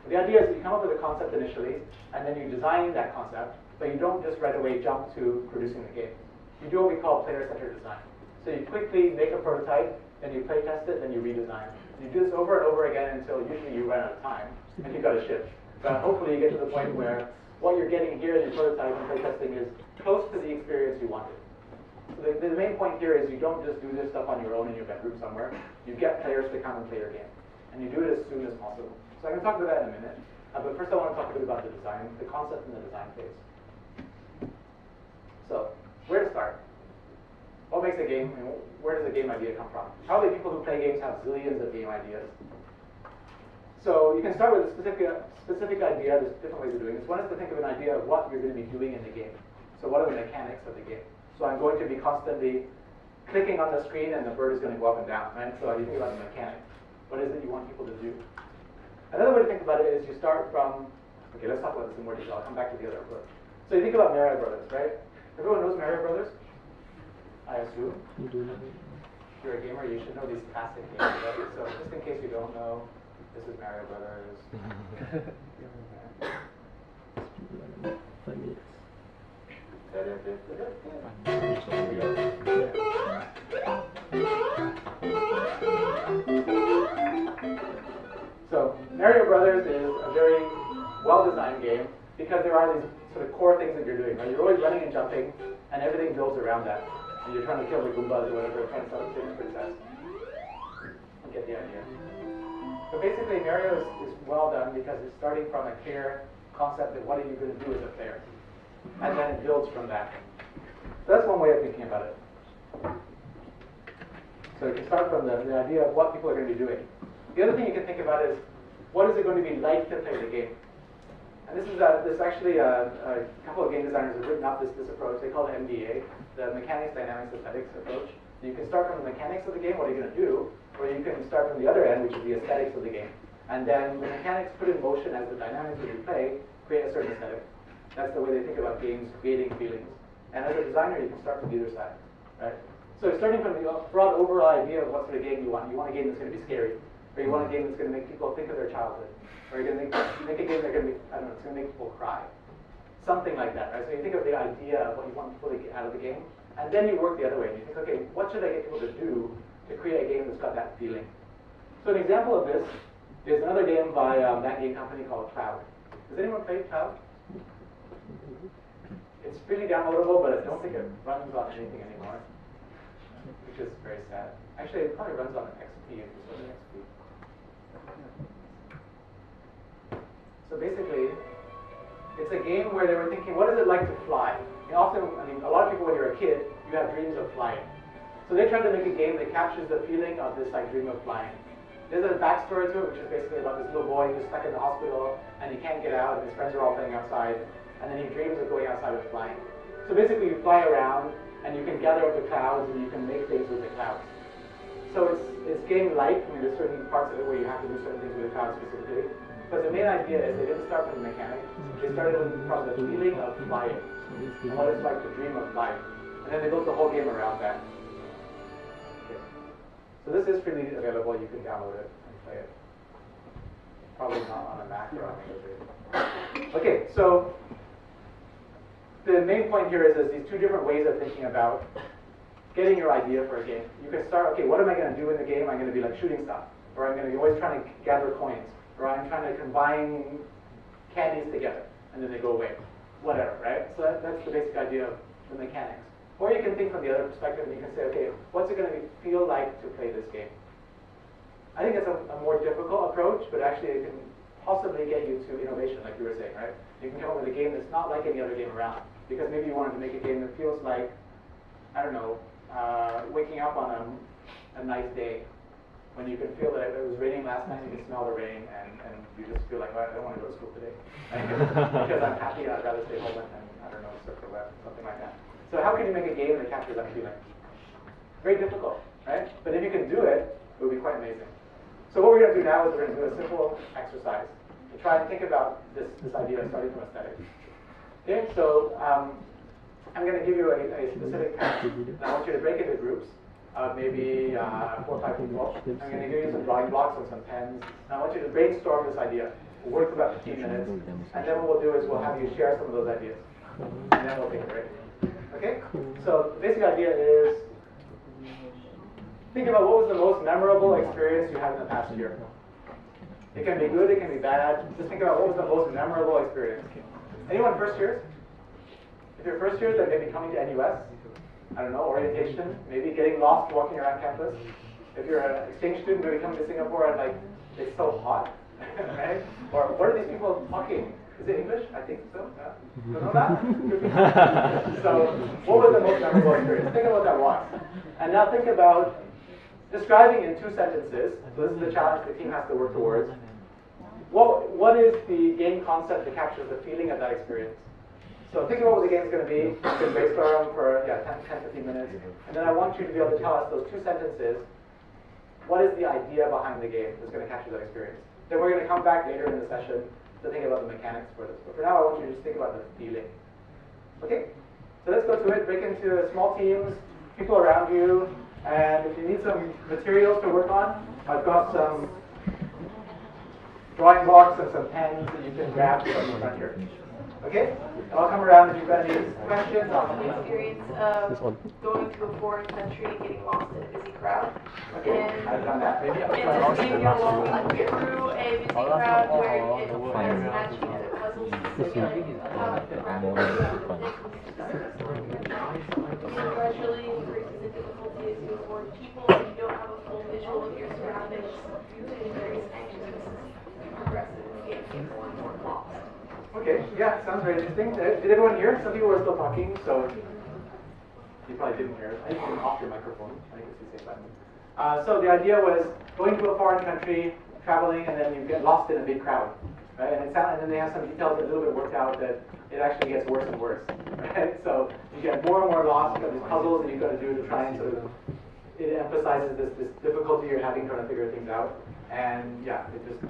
The idea is that you come up with a concept initially, and then you design that concept, but you don't just right away jump to producing the game. You do what we call player-centered design. So you quickly make a prototype, then you play test it, then you redesign. And you do this over and over again until usually you run out of time, and you've got to ship. But hopefully you get to the point where what you're getting here in your prototype and play testing is close to the experience you wanted. So the main point here is you don't just do this stuff on your own in your bedroom somewhere. You get players to come and play your game. And you do it as soon as possible. So I'm going to talk about that in a minute. But first I want to talk a bit about the design, the concept and the design phase. So, where to start? What makes a game, and where does a game idea come from? Probably people who play games have zillions of game ideas. So you can start with a specific idea. There's different ways of doing this. One is to think of an idea of what you're going to be doing in the game. So what are the mechanics of the game? So I'm going to be constantly clicking on the screen and the bird is going to go up and down, right? So you think about the mechanics. What is it you want people to do? Another way to think about it is you start from, okay, let's talk about this in more detail. I'll come back to the other approach. So you think about Mario Brothers, right? Everyone knows Mario Brothers? I assume. You do know. If you're a gamer, you should know these classic games, right? So just in case you don't know, this is Mario Brothers. 5 minutes. So Mario Brothers is a very well-designed game because there are these sort of core things that you're doing, right? You're always running and jumping, and everything builds around that. And you're trying to kill the Goombas or whatever, trying to save the princess. You get the idea. But basically, Mario is well done because it's starting from a clear concept of what are you going to do as a player. And then it builds from that. So that's one way of thinking about it. So you can start from the idea of what people are going to be doing. The other thing you can think about is, what is it going to be like to play the game? And this is actually a couple of game designers have written up this approach. They call it MDA, the Mechanics, Dynamics, Aesthetics approach. You can start from the mechanics of the game, what are you going to do? Or you can start from the other end, which is the aesthetics of the game. And then the mechanics put in motion as the dynamics that you play create a certain aesthetic. That's the way they think about games creating feelings. And as a designer, you can start from either side, right? So starting from the broad overall idea of what sort of game you want. You want a game that's going to be scary. Or you want a game that's going to make people think of their childhood. Or you're going to make a game that's going to be, I don't know, it's going to make people cry. Something like that, right? So you think of the idea of what you want people to get out of the game. And then you work the other way. And you think, okay, what should I get people to do to create a game that's got that feeling? So an example of this is another game by that game company called Cloud. Has anyone played Cloud? It's pretty downloadable, but I don't think it runs on anything anymore, which is very sad. Actually, it probably runs on an XP if it's on an XP. So basically, it's a game where they were thinking, what is it like to fly? And often, a lot of people when you're a kid, you have dreams of flying. So they tried to make a game that captures the feeling of this dream of flying. There's a backstory to it, which is basically about this little boy who's stuck in the hospital and he can't get out, and his friends are all playing outside, and then he dreams of going outside and flying. So basically, you fly around and you can gather up the clouds and you can make things with the clouds. So it's game-like. I mean, there's certain parts of it where you have to do certain things with the crowd specifically. But the main idea is they didn't start from the mechanics. They started from the feeling of flying, and what it's like to dream of flying. And then they built the whole game around that. Okay. So this is freely available. You can download it and play it. Probably not on a Mac or on Android. Okay, so the main point here is there's these two different ways of thinking about getting your idea for a game. You can start, okay, what am I going to do in the game? I'm going to be like shooting stuff, or I'm going to be always trying to gather coins, or I'm trying to combine candies together, and then they go away. Whatever, right? So that's the basic idea of the mechanics. Or you can think from the other perspective, and you can say, okay, what's it going to feel like to play this game? I think it's a more difficult approach, but actually it can possibly get you to innovation, like you were saying, right? You can come up with a game that's not like any other game around, because maybe you wanted to make a game that feels like, I don't know, waking up on a nice day, when you can feel that it was raining last night, you can smell the rain, and you just feel like, oh, I don't want to go to school today, because I'm happy and I'd rather stay home and I don't know, surf the web, something like that. So how can you make a game that captures that feeling? Very difficult, right? But if you can do it, it would be quite amazing. So what we're going to do now is we're going to do a simple exercise to try and think about this idea starting from aesthetics. Okay, so I'm going to give you a specific task, and I want you to break into groups of maybe 4 or 5 people. I'm going to give you some drawing blocks and some pens, and I want you to brainstorm this idea. We'll work for about 15 minutes, and then what we'll do is we'll have you share some of those ideas, and then we'll take a break. Okay? So the basic idea is, think about what was the most memorable experience you had in the past year. It can be good, it can be bad. Just think about what was the most memorable experience. Anyone first years? If you're first years, then maybe coming to NUS. I don't know, orientation, maybe getting lost walking around campus. If you're an exchange student, maybe coming to Singapore and like, it's so hot, right? Or what are these people talking? Is it English? I think so. Yeah. Don't know that? So, what was the most memorable experience? Think about what that was. And now think about describing in 2 sentences, so this is the challenge the team has to work towards. What is the game concept that captures the feeling of that experience? So think about what the game is going to be. You can brainstorm for 10, 15 minutes. And then I want you to be able to tell us those 2 sentences. What is the idea behind the game that's going to capture that experience? Then we're going to come back later in the session to think about the mechanics for this. But for now, I want you to just think about the feeling. Okay? So let's go to it. Break into small teams, people around you. And if you need some materials to work on, I've got some drawing blocks and some pens that you can grab from the front here. Okay? And I'll come around if you've got any questions. Experience of going to a foreign country and getting lost in a busy crowd. Okay, I've done that. Maybe And just being along through a busy crowd where it has matching and puzzles gradually increases in difficulty as you avoid people and you don't have a full visual of your surroundings. You're getting very anxious and progressive and getting more and more lost. Okay, yeah, sounds very interesting. Did everyone hear? Some people were still talking, so you probably didn't hear. I think you can off your microphone. I think it's the same button. So the idea was going to a foreign country, traveling, and then you get lost in a big crowd, right? And then they have some details a little bit worked out that it actually gets worse and worse, right? So you get more and more lost. You've got these puzzles that you've got to do to try and sort of, it emphasizes this difficulty you're having trying to figure things out. And yeah, it just,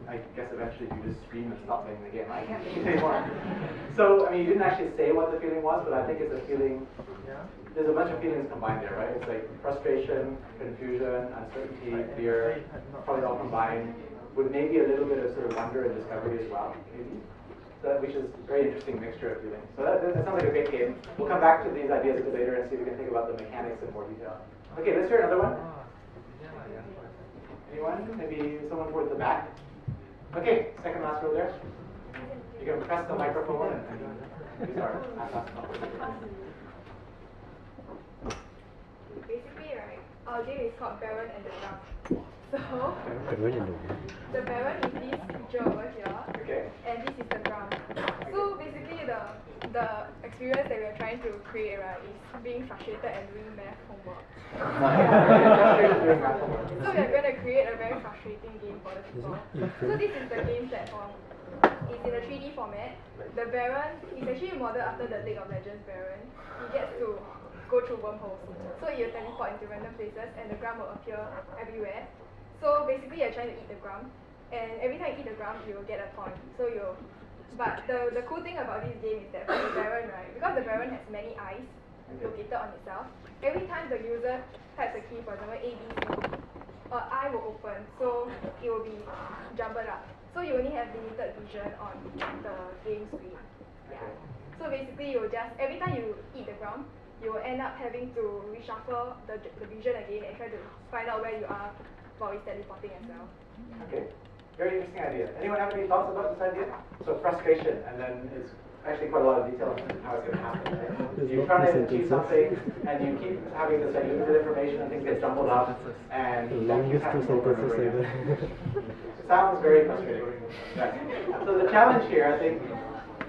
I guess eventually you just scream and stop playing the game. I can't think anymore. So, I mean, you didn't actually say what the feeling was, but I think it's a feeling, there's a bunch of feelings combined there, right? It's like frustration, confusion, uncertainty, fear, probably all combined, with maybe a little bit of sort of wonder and discovery as well, maybe. So which is a very interesting mixture of feelings. So that sounds like a great game. We'll come back to these ideas a bit later and see if we can think about the mechanics in more detail. Okay, let's hear another one. Anyone? Maybe someone towards the back? Okay, second last row there. You can press the microphone and start. Basically, right, our game is called Baron and the Drum. So, the Baron is this creature over here, Okay. and this is the drum. So basically, the experience that we are trying to create, right, is being frustrated and doing math homework. So we are going to create a very frustrating game for the people. So this is the game platform. It's in a 3D format. The Baron is actually modeled after the League of Legends Baron. He gets to go through wormholes. So you teleport into random places and the ground will appear everywhere. So basically you're trying to eat the ground, and every time you eat the ground you will get a point. But the cool thing about this game is that for the Baron, right, because the Baron has many eyes located on itself, every time the user types a key, for example A, B, C, an eye will open, so it will be jumbled up. So you only have limited vision on the game screen. Yeah. So basically you will just, every time you eat the ground, you will end up having to reshuffle the vision again and try to find out where you are while it's teleporting as well. Okay, very interesting idea. Anyone have any thoughts about this idea? So frustration, and then it's actually quite a lot of detail on how it's going to happen. Right? You're trying to achieve something, and you keep having this like limited information, and things get jumbled up, and Longest two sentences ever. It sounds very frustrating. Right. So the challenge here, I think,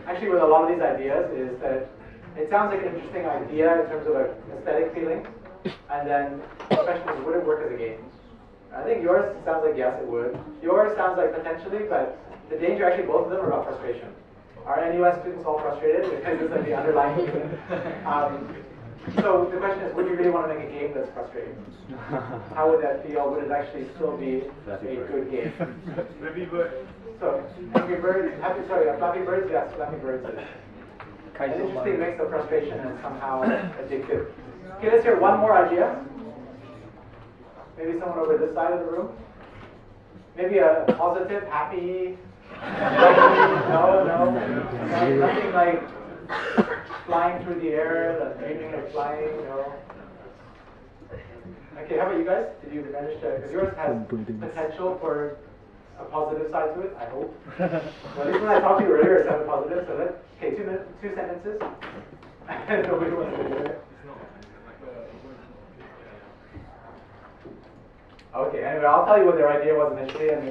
actually with a lot of these ideas, is that it sounds like an interesting idea in terms of an aesthetic feeling, and then the question is, would it work as a game? I think yours sounds like yes, it would. Yours sounds like potentially, but the danger, actually, both of them are about frustration. Are NUS students all frustrated because it's like the underlying feeling? So the question is, would you really want to make a game that's frustrating? How would that feel? Would it actually still be a good game? Maybe but So, Angry Birds, Flappy Birds, yes, Flappy Birds is an interesting mix of frustration and somehow addictive. Okay, let's hear one more idea. Maybe someone over this side of the room. Maybe a positive, happy, no, nothing like flying through the air, dreaming of flying, no. Okay, how about you guys? Did you manage to, because yours has potential for a positive side to it, I hope. Well, at least when I talked to you earlier, it sounded positive, so let's, okay, 2 sentences. Nobody wants to do it. Okay, anyway, I'll tell you what their idea was initially, and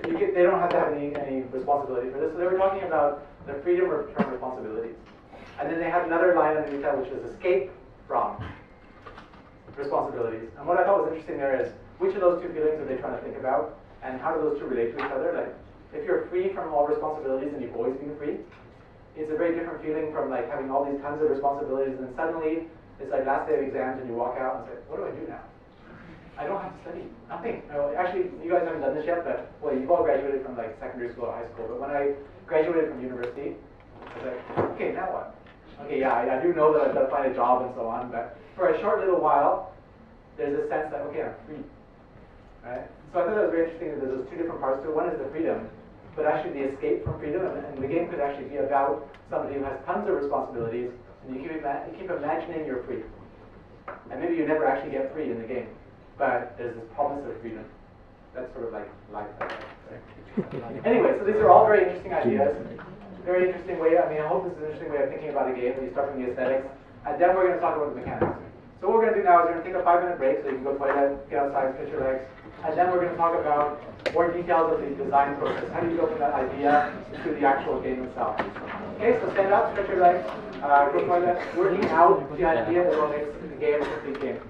they don't have to have any responsibility for this. So they were talking about the freedom of return responsibilities. And then they had another line underneath that, which was escape from responsibilities. And what I thought was interesting there is, which of those two feelings are they trying to think about, and how do those two relate to each other? Like, if you're free from all responsibilities and you've always been free, it's a very different feeling from like having all these tons of responsibilities, and then suddenly it's like last day of exams and you walk out and say, what do I do now? I don't have to study, nothing. No, actually, you guys haven't done this yet, but well, you've all graduated from like secondary school or high school, but when I graduated from university, I was like, okay, now what? Okay, yeah, I do know that I've got to find a job and so on, but for a short little while, there's a sense that, okay, I'm free, right? So I thought that was very interesting that there's those two different parts to it. One is the freedom, but actually the escape from freedom, and the game could actually be about somebody who has tons of responsibilities, and you keep imagining you're free. And maybe you never actually get free in the game, but there's this promise of freedom. That's sort of like life. Right? Anyway, so these are all very interesting ideas. Very interesting way, I hope this is an interesting way of thinking about a game when you start from the aesthetics. And then we're going to talk about the mechanics. So what we're going to do now is we're going to take a 5-minute break so you can go toilet, get outside, stretch your legs. And then we're going to talk about more details of the design process. How do you go from that idea to the actual game itself? Okay, so stand up, stretch your legs, go toilet, working out the idea that will make the game a complete game.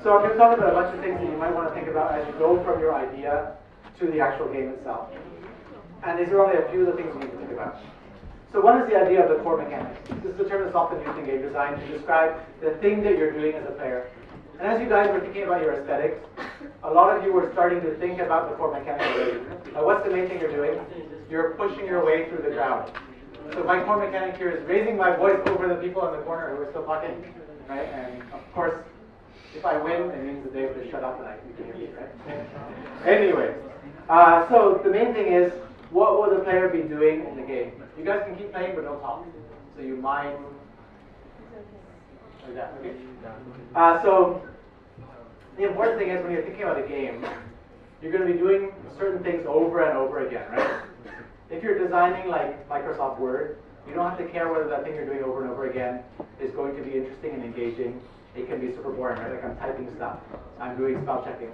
So I'm going to talk about a bunch of things that you might want to think about as you go from your idea to the actual game itself. And these are only a few of the things you need to think about. So one is the idea of the core mechanics. This is a term that's often used in game design to describe the thing that you're doing as a player. And as you guys were thinking about your aesthetics, a lot of you were starting to think about the core mechanics already. What's the main thing you're doing? You're pushing your way through the crowd. So my core mechanic here is raising my voice over the people in the corner who are still talking, right? And of course, if I win, it means that they have to shut up and you can hear me, right? Anyway, so the main thing is, what will the player be doing in the game? You guys can keep playing, but don't talk. So you mime like that, okay? So the important thing is when you're thinking about a game, you're going to be doing certain things over and over again, right? If you're designing like Microsoft Word, you don't have to care whether that thing you're doing over and over again is going to be interesting and engaging. It can be super boring, right? Like I'm typing stuff, I'm doing spell checking.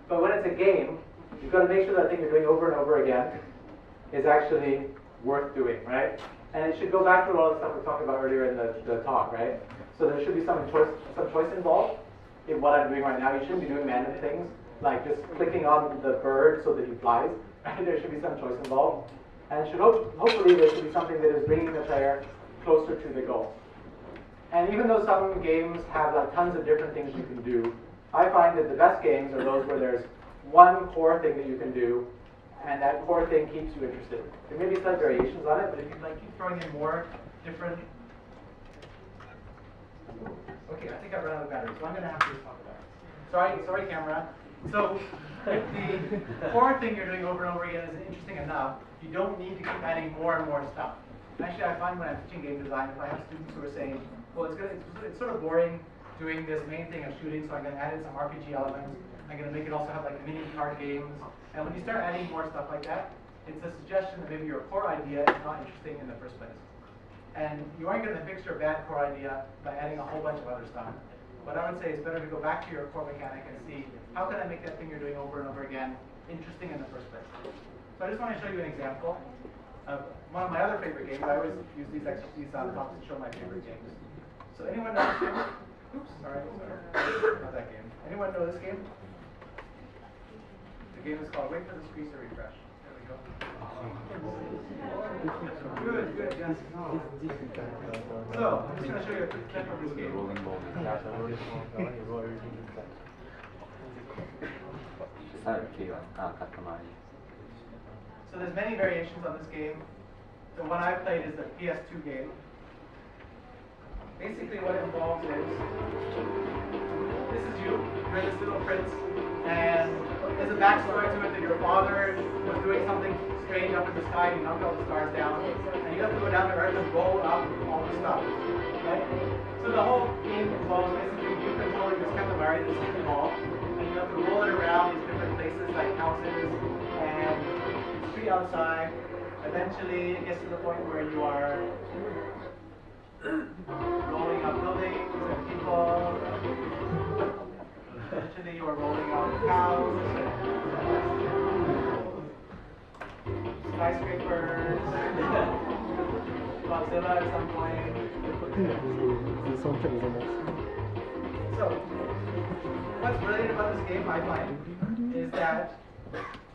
But when it's a game, you've got to make sure that thing you're doing over and over again is actually worth doing, right? And it should go back to all the stuff we talked about earlier in the talk, right? So there should be some choice involved in what I'm doing right now. You shouldn't be doing random things, like just clicking on the bird so that he flies, right? There should be some choice involved. And it should hopefully there should be something that is bringing the player closer to the goal. And even though some games have like tons of different things you can do, I find that the best games are those where there's one core thing that you can do, and that core thing keeps you interested. There may be slight variations on it, but if you like keep throwing in more different. Okay, I think I've run out of battery, so I'm going to have to talk about it. Sorry, camera. So if the core thing you're doing over and over again is interesting enough, you don't need to keep adding more and more stuff. Actually, I find when I'm teaching game design, if I have students who are saying, well, it's sort of boring doing this main thing of shooting, so I'm going to add in some RPG elements. I'm going to make it also have like mini card games. And when you start adding more stuff like that, it's a suggestion that maybe your core idea is not interesting in the first place. And you aren't going to fix your bad core idea by adding a whole bunch of other stuff. What I would say is better to go back to your core mechanic and see, how can I make that thing you're doing over and over again interesting in the first place? So I just want to show you an example of one of my other favorite games. I always use these talks to show my favorite games. So anyone know this game? Oops, sorry. Not that game. Anyone know this game? The game is called Wait for the Screen to Refresh. There we go. Good, yes. So, I'm just going to show you a quick clip of this game. So there's many variations on this game. The one I've played is the PS2 game. Basically what it involves is, this is you're this little prince, and there's a backstory to it that your father was doing something strange up in the sky, and he knocked all the stars down, and you have to go down to Earth and roll up all the stuff, right? So the whole game involves basically you controlling this Katamari, this little ball, and you have to roll it around these different places like houses and street outside. Eventually it gets to the point where you are rolling up buildings and people. Eventually you are rolling up cows, skyscrapers, Godzilla at some point. So, what's brilliant about this game, I find, is that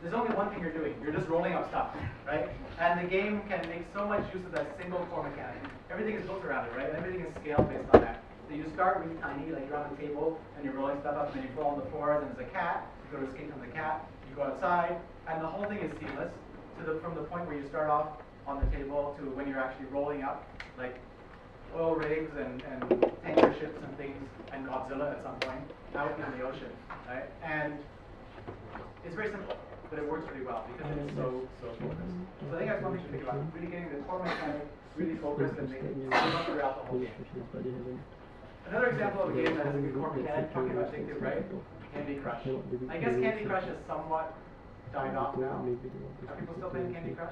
there's only one thing you're doing. You're just rolling up stuff, right? And the game can make so much use of that single core mechanic. Everything is built around it, right? Everything is scaled based on that. So you start really tiny, like you're on the table, and you're rolling stuff up, and then you fall on the floor, and there's a cat. You go to escape from the cat. You go outside, and the whole thing is seamless. From the point where you start off on the table to when you're actually rolling up, like oil rigs and tanker ships and things, and Godzilla at some point, out in the ocean, right? And it's very simple, but it works really well because it is so focused. So I think that's one thing to think about, really getting the core mechanic really focused and making it seamless throughout the whole game. Another example of a game that has a good core mechanic, talking about addictive, right? Candy Crush. I guess Candy Crush is somewhat died off now. Are people still playing Candy Crush?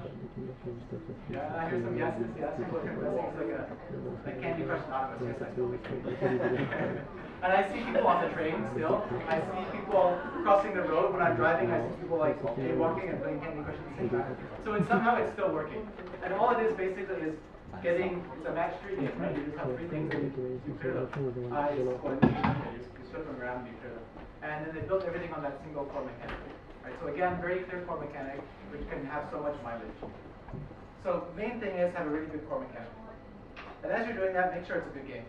Yeah, I hear some yeses. Yes, people are confessing. It's like Candy Crush Anonymous. Yes, I still play Candy Crush. And I see people on the train still. I see people crossing the road when I'm driving. I see people like jaywalking and playing Candy Crush at the same time. So somehow it's still working. And all it is basically is getting, it's a match 3 game, right? You just have 3 things and you clear them. Eyes, squint, you flip them around and you clear them. And then they built everything on that single core mechanic. Right, so again, very clear core mechanic, which can have so much mileage. So main thing is have a really good core mechanic. And as you're doing that, make sure it's a good game.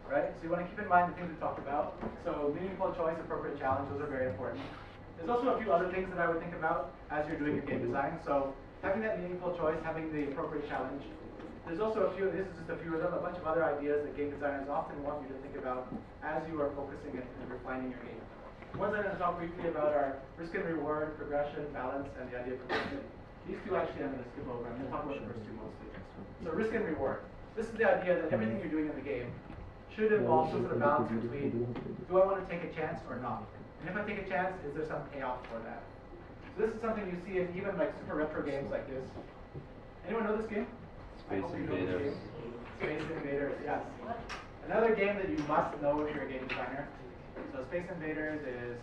Right? So you want to keep in mind the things we talked about. So meaningful choice, appropriate challenge, those are very important. There's also a few other things that I would think about as you're doing your game design. So having that meaningful choice, having the appropriate challenge. There's also a few, this is just a few of them, a bunch of other ideas that game designers often want you to think about as you are focusing and refining your game. The ones I'm going to talk briefly about are risk and reward, progression, balance, and the idea of complexity. These two actually I'm going to skip over. I'm going to talk about the first two mostly. So risk and reward. This is the idea that everything you're doing in the game should involve some sort of balance between, do I want to take a chance or not? And if I take a chance, is there some payoff for that? So this is something you see in even like super retro games like this. Anyone know this game? Space Invaders. Space Invaders, yes. Another game that you must know if you're a game designer. So Space Invaders is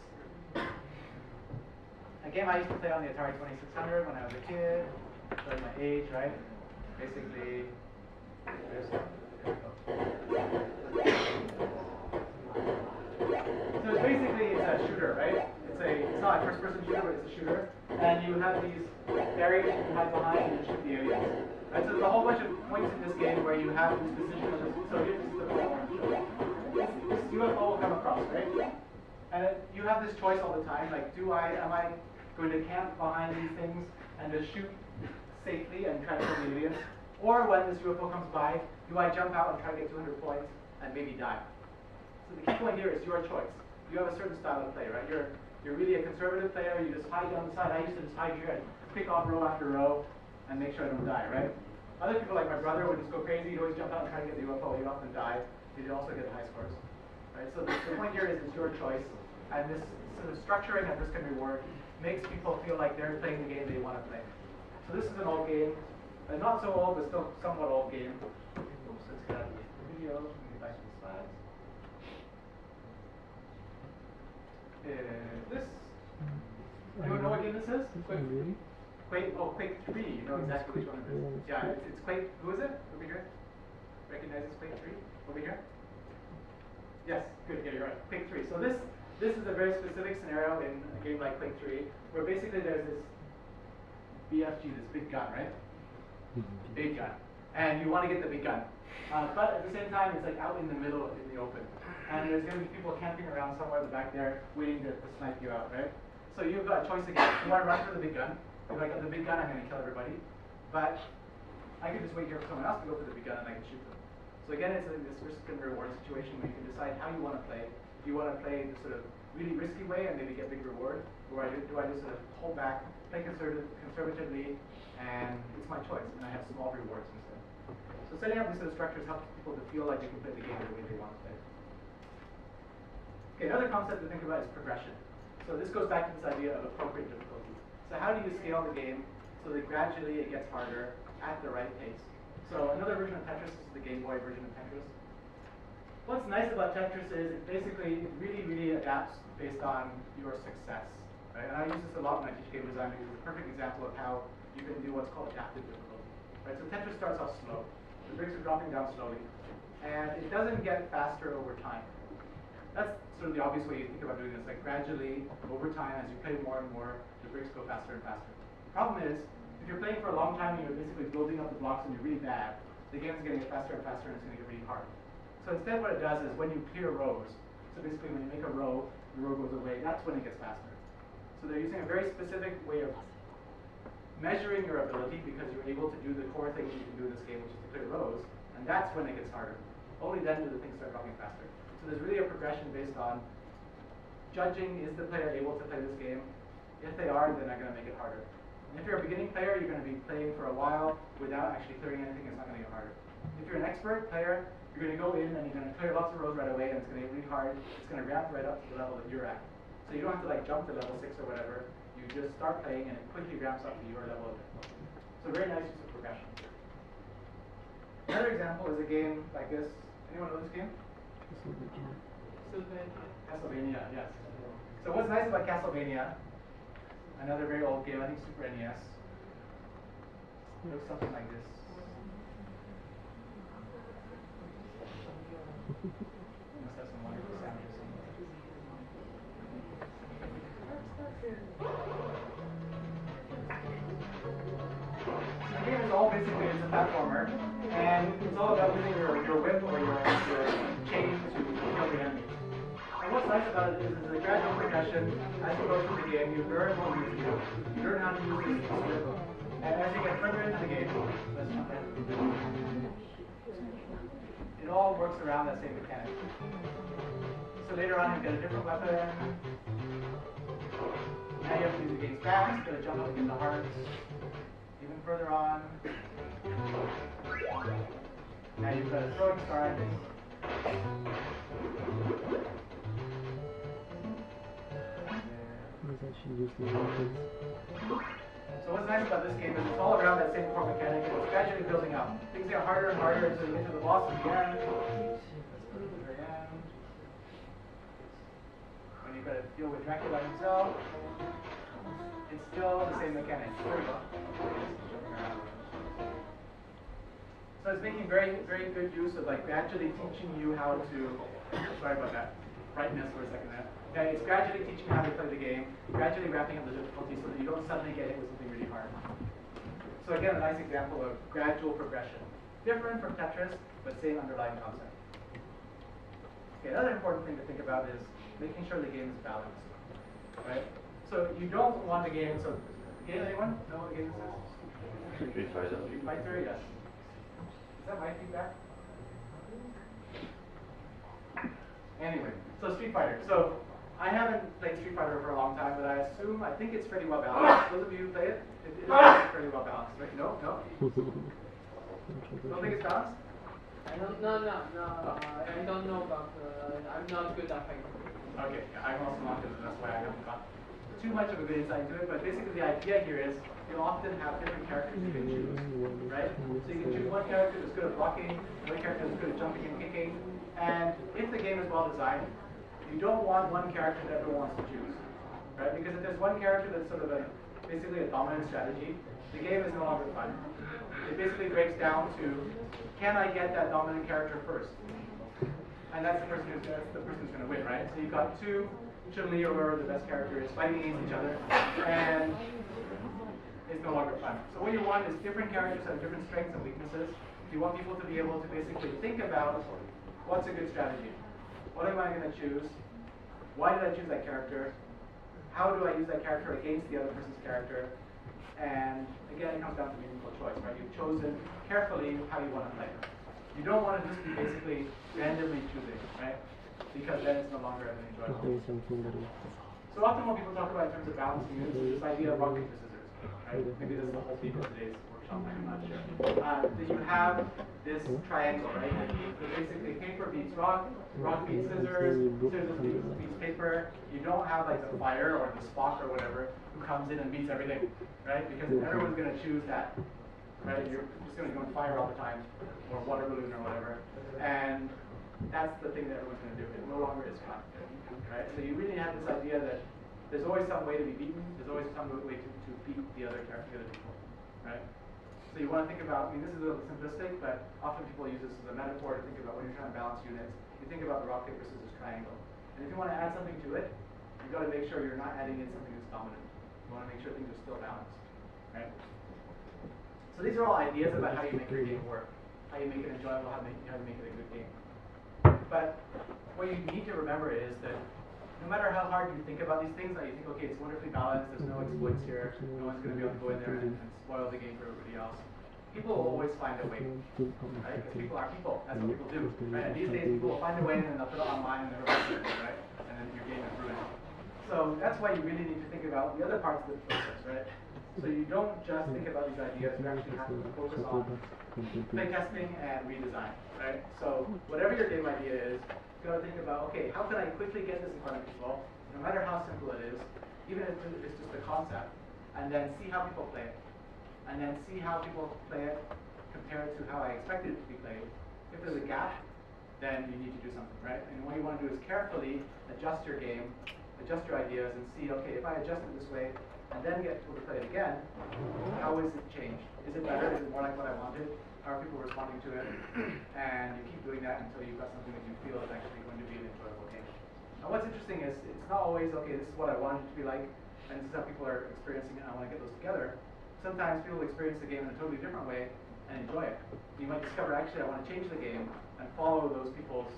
a game I used to play on the Atari 2600 when I was a kid. Showing my age, right? Basically, so it's a shooter, right? It's not a first-person shooter, but it's a shooter. And you have these areas you can hide behind and you shoot the aliens. Right? So there's a whole bunch of points in this game where you have this position of this. So here's the this UFO will come across, right? And you have this choice all the time, like am I going to camp behind these things and just shoot safely and try to kill the aliens? Or when this UFO comes by, do I jump out and try to get 200 points and maybe die? So the key point here is your choice. You have a certain style of play, right? You're really a conservative player, you just hide down the side. I used to just hide here and pick off row after row and make sure I don't die, right? Other people like my brother would just go crazy, he'd always jump out and try to get the UFO, he'd often die, he'd also get high scores. Right? So the point here is it's your choice, and this sort of structuring of risk and reward makes people feel like they're playing the game they want to play. So this is an old game, not so old, but still somewhat old game. Oops, let's get out of the video, let me get back to the slides. Anyone know what game this is? Quake 3, you know exactly which one it is. Yeah, it's Quake, who is it? Over here? Recognizes Quake 3? Over here? Yes, good, yeah, you're right. Quake 3. So this is a very specific scenario in a game like Quake 3, where basically there's this BFG, this big gun, right? Big gun. And you want to get the big gun. But at the same time, it's like out in the middle, in the open. And there's going to be people camping around somewhere in the back there, waiting to snipe you out, right? So you've got a choice again. Do I run for the big gun? If I got the big gun, I'm going to kill everybody. But I could just wait here for someone else to go for the big gun and I can shoot them. So again, it's this risk and reward situation where you can decide how you want to play. Do you want to play the sort of really risky way and maybe get big reward? Or do I just sort of hold back, play conservatively, and it's my choice, and I have small rewards instead. So setting up these sort of structures helps people to feel like they can play the game the way they want to play. Okay, another concept to think about is progression. So this goes back to this idea of appropriate difficulty. So how do you scale the game so that gradually it gets harder at the right pace? So another version of Tetris is the Game Boy version of Tetris. What's nice about Tetris is it basically really adapts based on your success. Right? And I use this a lot when I teach game design because it's a perfect example of how you can do what's called adaptive difficulty. Right? So Tetris starts off slow. The bricks are dropping down slowly. And it doesn't get faster over time. That's sort of the obvious way you think about doing this. Like gradually, over time, as you play more and more, the bricks go faster and faster. The problem is, if you're playing for a long time and you're basically building up the blocks and you're really bad, the game's getting faster and faster and it's going to get really hard. So instead what it does is when you clear rows, so basically when you make a row, the row goes away, that's when it gets faster. So they're using a very specific way of measuring your ability because you're able to do the core things you can do in this game, which is to clear rows, and that's when it gets harder. Only then do the things start dropping faster. So there's really a progression based on judging, is the player able to play this game? If they are, then they're going to make it harder. And if you're a beginning player, you're going to be playing for a while without actually clearing anything, it's not going to get harder. If you're an expert player, you're going to go in and you're going to clear lots of rows right away and it's going to get really hard. It's going to ramp right up to the level that you're at. So you don't have to like jump to level 6 or whatever. You just start playing and it quickly ramps up to your level of difficulty. So very nice use of progression. Another example is a game like this. Anyone know this game? Castlevania, yes. So what's nice about Castlevania, another very old game, I think Super NES, it looks something like this. Must have some wonderful sound or something. The game is all basically, it's a platformer, and it's all about using your whip or your chain to kill the enemy. And what's nice about it is it's a gradual progression. As you go through the game, you learn what you do. You learn how to use this whip. And as you get further into the game, it all works around that same mechanic. So later on, you get a different weapon. Now you have to use the game's backs, you've got to jump up and get the hearts. Even further on. Now you've got a throwing star, I think. So what's nice about this game is it's all around that same core mechanic and it's gradually building up. Things get harder and harder until you get to the boss at the end. Let's go to the very end. When you've got to deal with Dracula himself, it's still the same mechanic. There we go. So it's making very good use of like gradually teaching you how to, sorry about that, brightness for a second there. Okay, it's gradually teaching you how to play the game, gradually ramping up the difficulty so that you don't suddenly get hit with something really hard. So again, a nice example of gradual progression. Different from Tetris, but same underlying concept. Okay, another important thing to think about is making sure the game is balanced, right? So you don't want a game, so, anyone know what game this is? Street Fighter. Street Fighter, yes. Is that my feedback? Anyway, so Street Fighter. So I haven't played Street Fighter for a long time, but I think it's pretty well balanced. Those of you who play it, it is pretty well balanced, right? No? Don't think it's balanced? I don't know about I'm not good at fighting. Okay, yeah, I'm also not good, and that's why I haven't got too much of a good insight into it, but basically the idea here is you often have different characters you can choose, right? So you can choose one character that's good at blocking, one character that's good at jumping and kicking, and if the game is well designed, you don't want one character that everyone wants to choose, right? Because if there's one character that's sort of basically a dominant strategy, the game is no longer fun. It basically breaks down to, can I get that dominant character first? And that's the person who's going to win, right? So you've got two, Chun-Li or whoever the best character is, fighting against each other, and it's no longer fun. So what you want is different characters have different strengths and weaknesses. You want people to be able to basically think about what's a good strategy. What am I going to choose? Why did I choose that character? How do I use that character against the other person's character? And again, it comes down to meaningful choice, right? You've chosen carefully how you want to play. You don't want to just be basically randomly choosing, right? Because then it's no longer an enjoyable. So often when people talk about in terms of balancing units, this idea of rock, paper, scissors, right? Maybe this is the whole theme of today's workshop, I'm not sure. That you have this triangle, right? So basically paper beats rock, rock beats scissors, scissors beats paper. You don't have like the fire or the Spock or whatever who comes in and beats everything, right? Because everyone's going to choose that, right? You're just going to go on fire all the time, or water balloon or whatever. And that's the thing that everyone's going to do. It no longer is fun, right? So you really have this idea that there's always some way to be beaten. There's always some way to beat the other people, right? So you want to think about, this is a little simplistic, but often people use this as a metaphor to think about when you're trying to balance units. You think about the rock, paper, scissors triangle. And if you want to add something to it, you've got to make sure you're not adding in something that's dominant. You want to make sure things are still balanced, right? So these are all ideas about how you make your game work, how you make it enjoyable, how you make it a good game. But what you need to remember is that no matter how hard you think about these things, you think, okay, it's wonderfully balanced, there's no exploits here, no one's going to be able to go in there and spoil the game for everybody else. People will always find a way, right? Because people are people, that's what people do, right? And these days people will find a way and then they'll put it online and everyone's going to do, right? And then your game is ruined. So that's why you really need to think about the other parts of the process, right? So you don't just think about these ideas, you actually have to focus on play testing and redesign, right? So whatever your game idea is, you got to think about, okay, how can I quickly get this in front of people, no matter how simple it is, even if it's just a concept, and then see how people play it, and then see how people play it compared to how I expected it to be played. If there's a gap, then you need to do something, right? And what you want to do is carefully adjust your game, adjust your ideas, and see, okay, if I adjust it this way, and then get people to play it again, how is it changed? Is it better? Is it more like what I wanted? How are people responding to it? And you keep doing that until you've got something that you feel is actually going to be an enjoyable game. And what's interesting is it's not always, okay, this is what I wanted it to be like, and this is how people are experiencing it, and I want to get those together. Sometimes people experience the game in a totally different way and enjoy it. You might discover, actually, I want to change the game and follow those people's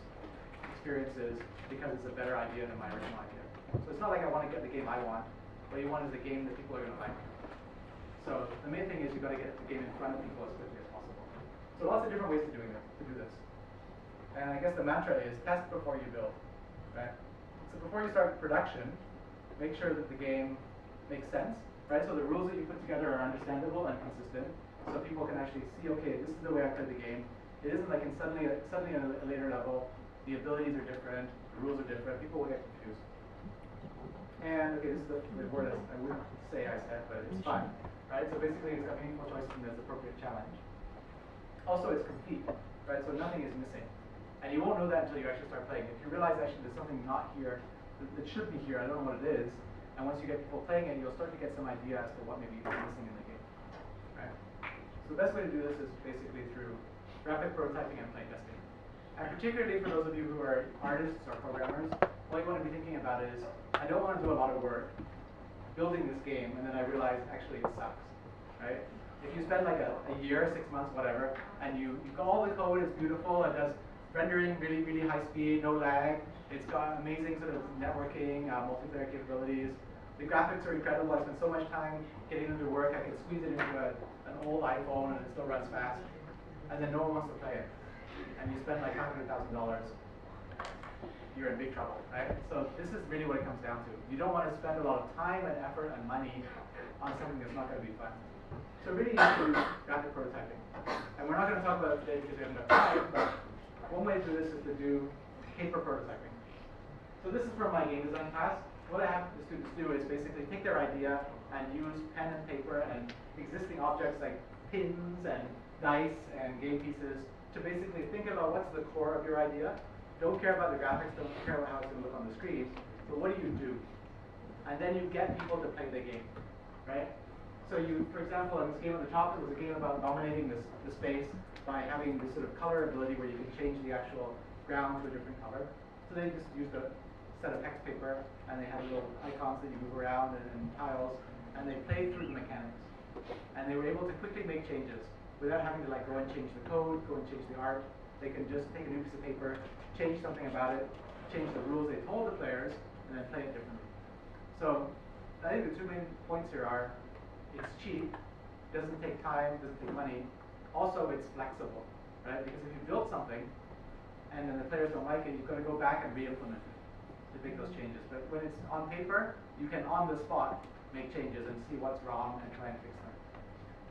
experiences because it's a better idea than my original idea. So it's not like I want to get the game I want. What you want is a game that people are going to like. So the main thing is you've got to get the game in front of people as quickly as possible. So lots of different ways to do this. And I guess the mantra is test before you build, right? So before you start production, make sure that the game makes sense, right? So the rules that you put together are understandable and consistent, so people can actually see, okay, this is the way I play the game. It isn't like suddenly on a later level, the abilities are different, the rules are different, people will get confused. And okay, this is the word I wouldn't say I said, but it's fun, right? So basically it's got meaningful choices and there's appropriate challenge. Also it's complete, right? So nothing is missing. And you won't know that until you actually start playing. If you realize actually there's something not here, that should be here, I don't know what it is, and once you get people playing it, you'll start to get some idea as to what maybe is missing in the game, right? So the best way to do this is basically through rapid prototyping and play testing. And particularly for those of you who are artists or programmers, what you want to be thinking about is, I don't want to do a lot of work building this game and then I realize actually it sucks, right? If you spend like a year, 6 months, whatever, and you've got all the code, it's beautiful, it does rendering really, really high speed, no lag. It's got amazing sort of networking, multiplayer capabilities. The graphics are incredible. I spent so much time getting them to work. I can squeeze it into an old iPhone and it still runs fast. And then no one wants to play it. And you spend like $500,000. You're in big trouble, right? So this is really what it comes down to. You don't want to spend a lot of time and effort and money on something that's not going to be fun. So really you need to do graphic prototyping. And we're not going to talk about it today because we haven't got time, but one way to do this is to do paper prototyping. So this is from my game design class. What I have the students do is basically take their idea and use pen and paper and existing objects like pins and dice and game pieces to basically think about what's the core of your idea. Don't care about the graphics, don't care about how it's going to look on the screen, but what do? And then you get people to play the game, right? So you, for example, in this game on the top, it was a game about dominating the space by having this sort of color ability where you can change the actual ground to a different color. So they just used a set of hex paper, and they had little icons that you move around and tiles, and they played through the mechanics. And they were able to quickly make changes without having to like go and change the code, go and change the art. They can just take a new piece of paper, change something about it, change the rules they told the players, and then play it differently. So I think the two main points here are it's cheap, doesn't take time, doesn't take money. Also, it's flexible, right? Because if you build something and then the players don't like it, you've got to go back and re-implement it to make those changes. But when it's on paper, you can on the spot make changes and see what's wrong and try and fix them.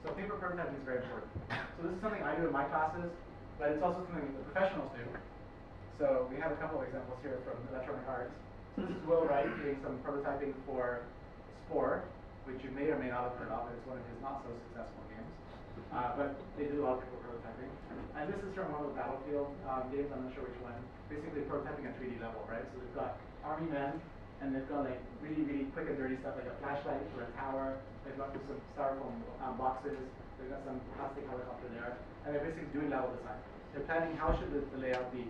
So paper prototyping is very important. So this is something I do in my classes, but it's also something the professionals do. So we have a couple of examples here from Electronic Arts. So this is Will Wright doing some prototyping for Spore, which you may or may not have heard of. It's one of his not so successful games. But they do a lot of paper prototyping. And this is from one of the Battlefield games, I'm not sure which one. Basically prototyping a 3D level, right? So they've got army men, and they've got like really, really quick and dirty stuff like a flashlight for a tower. They've got some styrofoam boxes. They've got some plastic helicopter there. And they're basically doing level design. They're planning how should the layout be,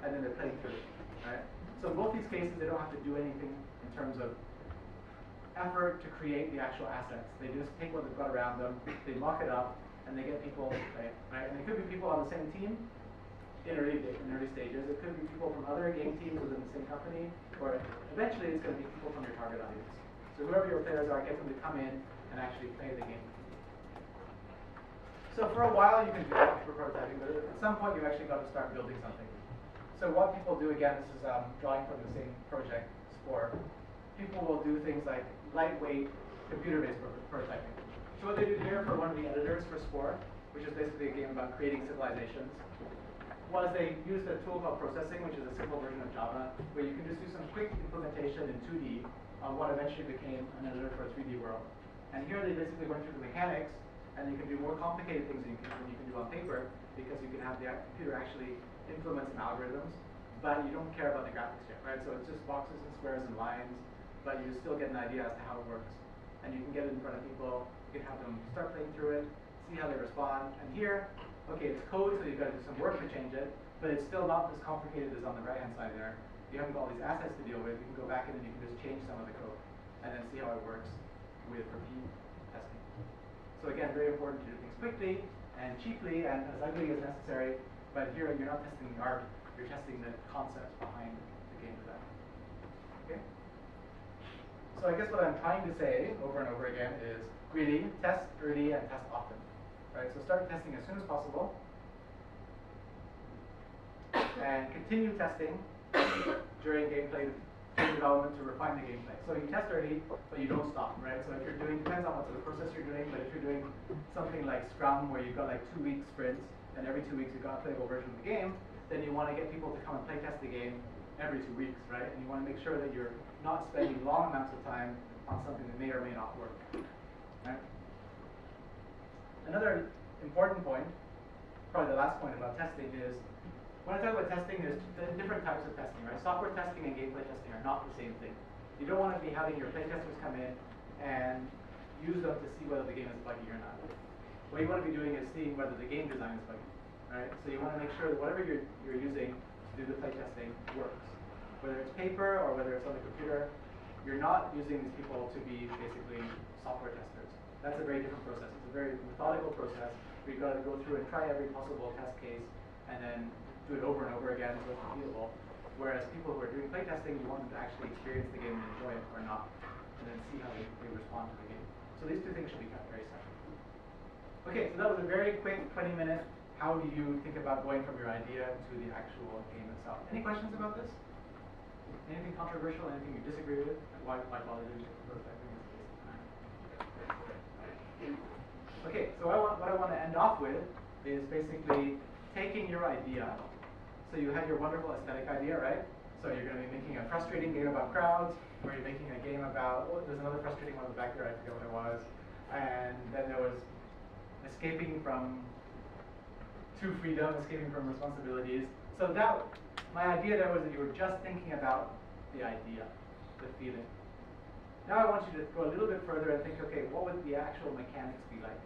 and then they're playing through it, right? So in both these cases, they don't have to do anything in terms of effort to create the actual assets. They just take what they've got around them, they mock it up, and they get people to play it, right? And it could be people on the same team in early stages. It could be people from other game teams within the same company, or eventually it's going to be people from your target audience. So whoever your players are, get them to come in and actually play the game. So for a while you can do that for prototyping, but at some point you actually got to start building something. So what people do, again, this is drawing from the same project, Spore. People will do things like lightweight computer-based prototyping. So what they did here for one of the editors for Spore, which is basically a game about creating civilizations, was they used a tool called processing, which is a simple version of Java, where you can just do some quick implementation in 2D on what eventually became an editor for a 3D world. And here they basically went through the mechanics, and you can do more complicated things than you can do on paper, because you can have the computer actually implement some algorithms, but you don't care about the graphics yet, right? So it's just boxes and squares and lines, but you still get an idea as to how it works. And you can get it in front of people, you can have them start playing through it, see how they respond. And here, okay, it's code, so you've got to do some work to change it, but it's still not as complicated as on the right-hand side there. You haven't got all these assets to deal with. You can go back in and you can just change some of the code, and then see how it works with repeat testing. So again, very important to do things quickly and cheaply and as ugly as necessary, but here you're not testing the art, you're testing the concepts behind the game design. Okay? So I guess what I'm trying to say over and over again is really test early and test often. Right? So start testing as soon as possible. And continue testing during gameplay development to refine the gameplay. So you test early, but you don't stop, right? So if you're doing, depends on what sort of process you're doing, but if you're doing something like Scrum, where you've got like 2-week sprints, and every 2 weeks you've got a playable version of the game, then you want to get people to come and play test the game every 2 weeks, right? And you want to make sure that you're not spending long amounts of time on something that may or may not work, right? Another important point, probably the last point about testing is, when I talk about testing, there's different types of testing, right? Software testing and gameplay testing are not the same thing. You don't want to be having your playtesters come in and use them to see whether the game is buggy or not. What you want to be doing is seeing whether the game design is buggy, right? So you want to make sure that whatever you're using to do the playtesting works. Whether it's paper or whether it's on the computer, you're not using these people to be basically software testers. That's a very different process. It's a very methodical process where you've got to go through and try every possible test case and then do it over and over again, so it's repeatable. Whereas people who are doing playtesting, you want them to actually experience the game and enjoy it or not, and then see how they respond to the game. So these two things should be kept very separate. Okay, so that was a very quick 20-minute, how do you think about going from your idea to the actual game itself. Any questions about this? Anything controversial, anything you disagree with? Why bother doing prototyping? Okay, so what I want to end off with is basically taking your idea. So you had your wonderful aesthetic idea, right? So you're going to be making a frustrating game about crowds, or you're making a game about, oh, there's another frustrating one in the back there, I forget what it was. And then there was escaping from freedom, escaping from responsibilities. So that, my idea there was that you were just thinking about the idea, the feeling. Now I want you to go a little bit further and think, okay, what would the actual mechanics be like?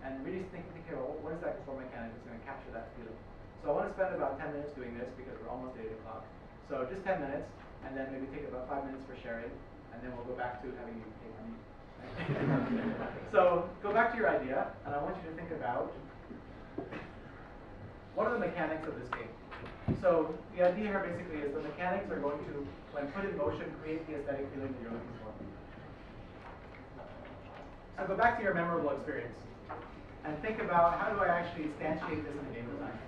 And really think about what is that core mechanic that's going to capture that feeling. So I want to spend about 10 minutes doing this because we're almost at 8 o'clock. So just 10 minutes, and then maybe take about 5 minutes for sharing, and then we'll go back to having you pay money. So go back to your idea, and I want you to think about what are the mechanics of this game. So the idea here basically is the mechanics are going to, when put in motion, create the aesthetic feeling that you're looking for. So go back to your memorable experience and think about how do I actually instantiate this in game design.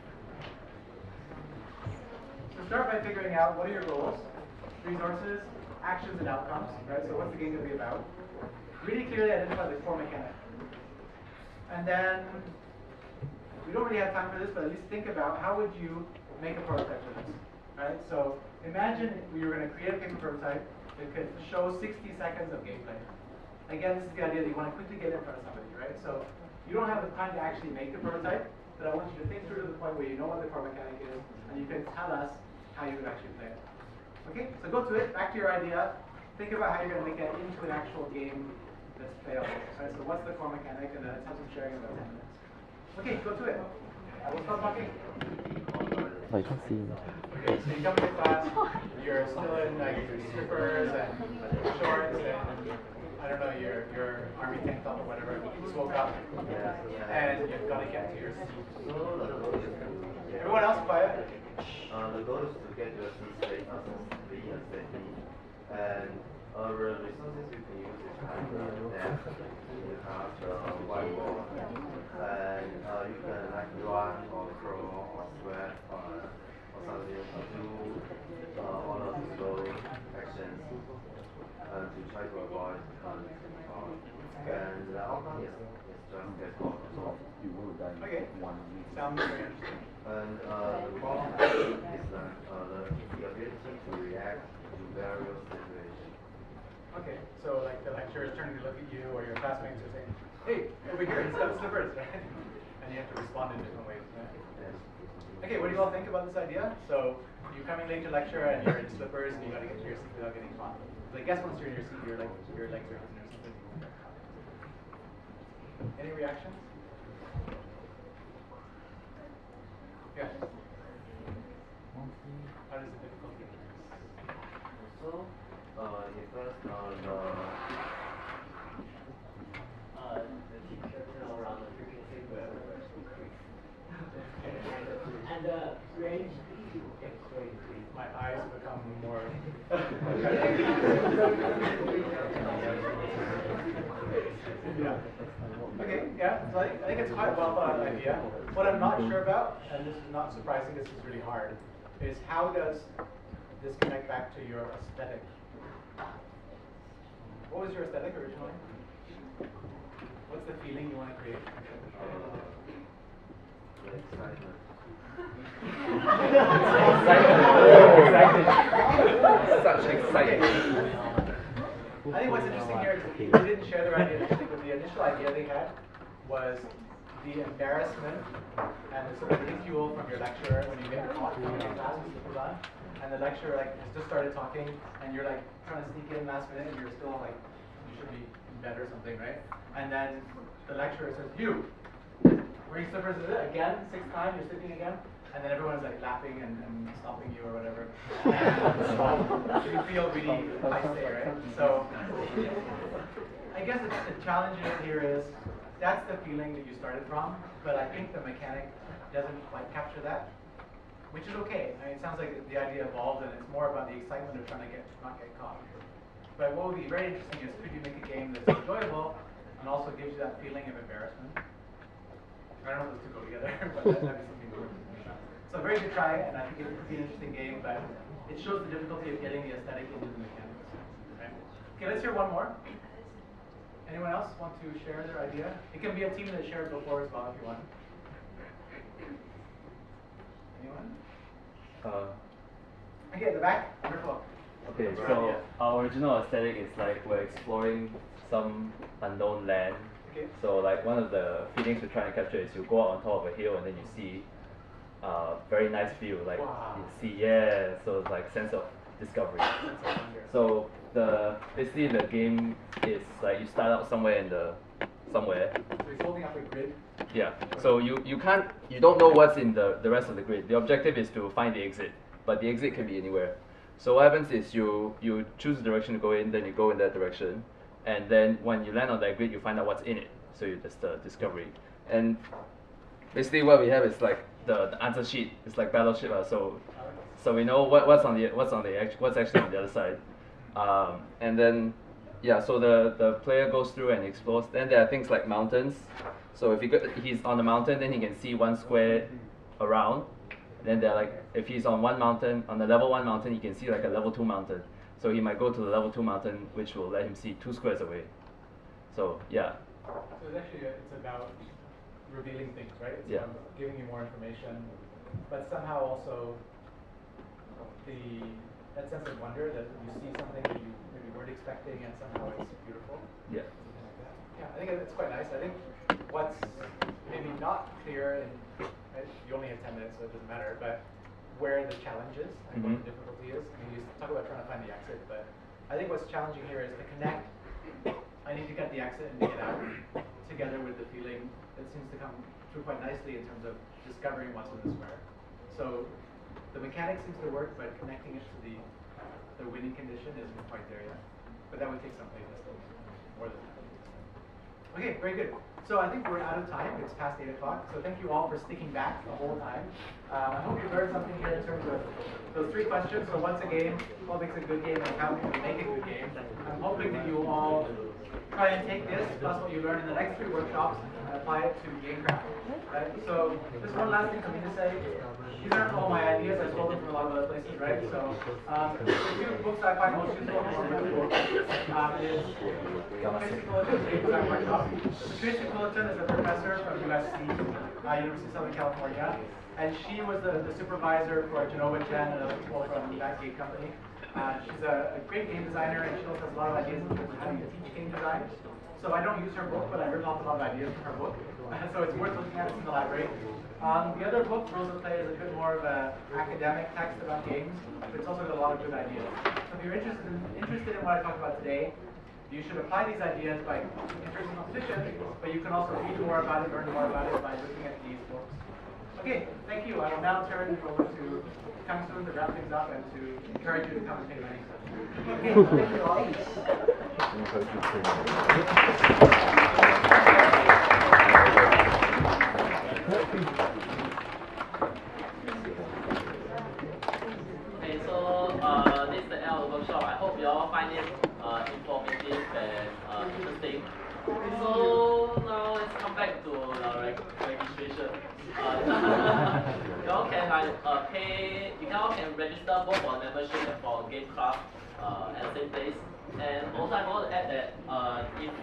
So start by figuring out what are your goals, resources, actions, and outcomes, right? So what's the game going to be about? Really clearly identify the core mechanic. And then, we don't really have time for this, but at least think about how would you make a prototype for this, right? So imagine we were going to create a paper prototype that could show 60 seconds of gameplay. Again, this is the idea that you want to quickly get in front of somebody, right? So you don't have the time to actually make the prototype, but I want you to think through to the point where you know what the core mechanic is, and you can tell us how you would actually play it. Okay, so go to it, back to your idea, think about how you're going to make that into an actual game that's playable. Right, so what's the core mechanic, and then let's have some sharing in about 10 minutes. Okay, go to it. We'll stop talking. I can't see. Okay, so you come to class, you're still in like your slippers and shorts and I don't know, your army tank top or whatever. You just woke up and you've got to get to your seat. Everyone else quiet. The goal is to get your seat status free and safety. And the resources you can use is like that. You have the whiteboard. And you can like run or crawl or sweat or something to do all of the slow actions to try to avoid and the outcome is just get caught. Okay. Sounds very interesting. And the problem is the ability to react to various situations. Okay, so like the lecturer is turning to look at you, or your classmates are saying, "Hey, over here, instead of slippers," right? And you have to respond in different ways, right? Yes. Okay, what do you all think about this idea? So you're coming late to lecture and you're in slippers and you got to get to your seat without getting caught. So I guess once you're in your seat, your legs are open or something. Any reactions? Yeah. How does the difficulty increase? So, if first the teacher turn around the frequency wherever increase. And the range gets crazy. My eyes become more. Yeah. Okay, yeah, so I think it's quite a well thought out idea. What I'm not sure about, and this is not surprising, this is really hard, is how does this connect back to your aesthetic? What was your aesthetic originally? What's the feeling you want to create? excitement. Such excitement. I think what's interesting here is we didn't share their idea initially, but the initial idea they had was the embarrassment and the sort of ridicule from your lecturer when you get caught in class with slippers on, and the lecturer like has just started talking, and you're like trying to sneak in last minute, and you're still like you should be in bed or something, right? And then the lecturer says, "You wearing slippers again, 6th time, you're sleeping again." And then everyone's like laughing and stopping you or whatever. So you feel really high stay, right? So I guess the challenge here is that's the feeling that you started from, but I think the mechanic doesn't quite capture that. which is okay. I mean, it sounds like the idea evolved, and it's more about the excitement of trying to not get caught. But what would be very interesting is, could you make a game that's enjoyable and also gives you that feeling of embarrassment? I don't know if those two go together, but that'd be something to work with. So very good try, and I think it could be an interesting game, but it shows the difficulty of getting the aesthetic into the mechanics. Right? Okay, let's hear one more. Anyone else want to share their idea? It can be a team that shared before as well if you want. Anyone? Okay, at the back. Wonderful. Okay, so our original aesthetic is like we're exploring some unknown land. Okay. So like one of the feelings we're trying to capture is you go out on top of a hill and then you see very nice view, like wow. you see, yeah, so it's like sense of discovery. So basically the game is like you start out somewhere somewhere. So he's holding up a grid. Yeah. So you don't know what's in the rest of the grid. The objective is to find the exit, but the exit can be anywhere. So what happens is you choose the direction to go in, then you go in that direction, and then when you land on that grid, you find out what's in it. So that's the discovery. And basically what we have is like the answer sheet. It's like Battleship. So we know what's actually on the other side. And then yeah, so the player goes through and explores. Then there are things like mountains. So if he's on the mountain, then he can see one square around. Then there are like, if he's on one mountain, on the level 1 mountain, he can see like a level 2 mountain. So he might go to the level 2 mountain, which will let him see 2 squares away. So yeah. So it's actually it's about revealing things, right? It's yeah. about giving you more information, but somehow also that sense of wonder that you see something that you maybe weren't expecting, and somehow it's beautiful. Yeah. Something like that. Yeah, I think it's quite nice. I think what's maybe not clear, and right, you only have 10 minutes, so it doesn't matter, but where the challenge is and what the difficulty is. I mean, you talk about trying to find the exit, but I think what's challenging here is to connect. I need to get the exit and to get out, together with the feeling that seems to come through quite nicely in terms of discovering what's in the square. So the mechanic seems to work, but connecting it to the winning condition isn't quite there yet. But that would take some playtesting, more than that. Okay, very good. So I think we're out of time. It's past 8 o'clock. So thank you all for sticking back the whole time. I hope you learned something here in terms of those 3 questions. So what's a game? What makes a good game? And how can we make a good game? I'm hoping that you all try and take this plus what you learn in the next 3 workshops and apply it to GameCraft. Right? So just one last thing for me to say. These aren't all my ideas. I stole them from a lot of other places, right? So the 2 books I find most useful for my book is Tracy Fullerton's Game Design Workshop. Tracy Fullerton is a professor from USC, University of Southern California, and she was the supervisor for Genova Chen and other people from that game company. She's a great game designer, and she also has a lot of ideas in terms of how you teach game design. So I don't use her book, but I ripped off a lot of ideas from her book. So it's worth looking at. It's in the library. The other book, Rules of Play, is a bit more of an academic text about games, but it's also got a lot of good ideas. So if you're interested in what I talked about today, you should apply these ideas by entering competition, but you can also read more about it, learn more about it by looking at these books. Okay, thank you. I will now turn it over to Kang Soon to wrap things up and to encourage you to come and pay money. Okay, thank you all. Okay, so this is the end of the workshop. I hope you all find it informative and interesting. So now let's come back to the registration. You all can pay. You all can register both for membership and for GameCraft at the same place. And also I want to add that if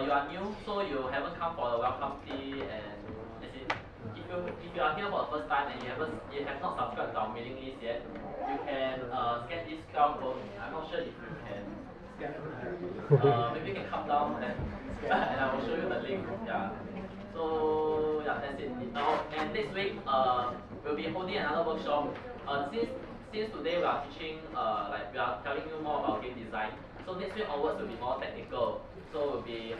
you are new, so you haven't come for the welcome tea, and if you are here for the first time and you have not subscribed to our mailing list yet, you can scan this QR code. I'm not sure if you can scan it. Maybe you can come down and I will show you the link. Yeah. So yeah, that's it. And next week we'll be holding another workshop. Since today we are teaching we are telling you more about game design. So next week onwards will be more technical. So we'll be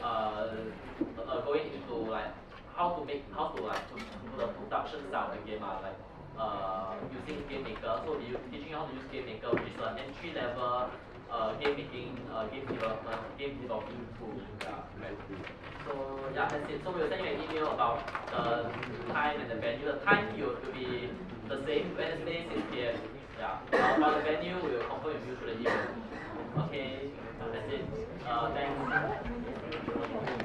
going into how to do the production side of the game, using Game Maker. So we'll be teaching you how to use Game Maker, which is an entry level game making, game developing tool. Yeah. So yeah, that's it. So we'll send you an email about the time and the venue. The time will be the same, Wednesday 6 p.m. Yeah. But the venue we will confirm with you through the email. Okay, that's it. Thanks.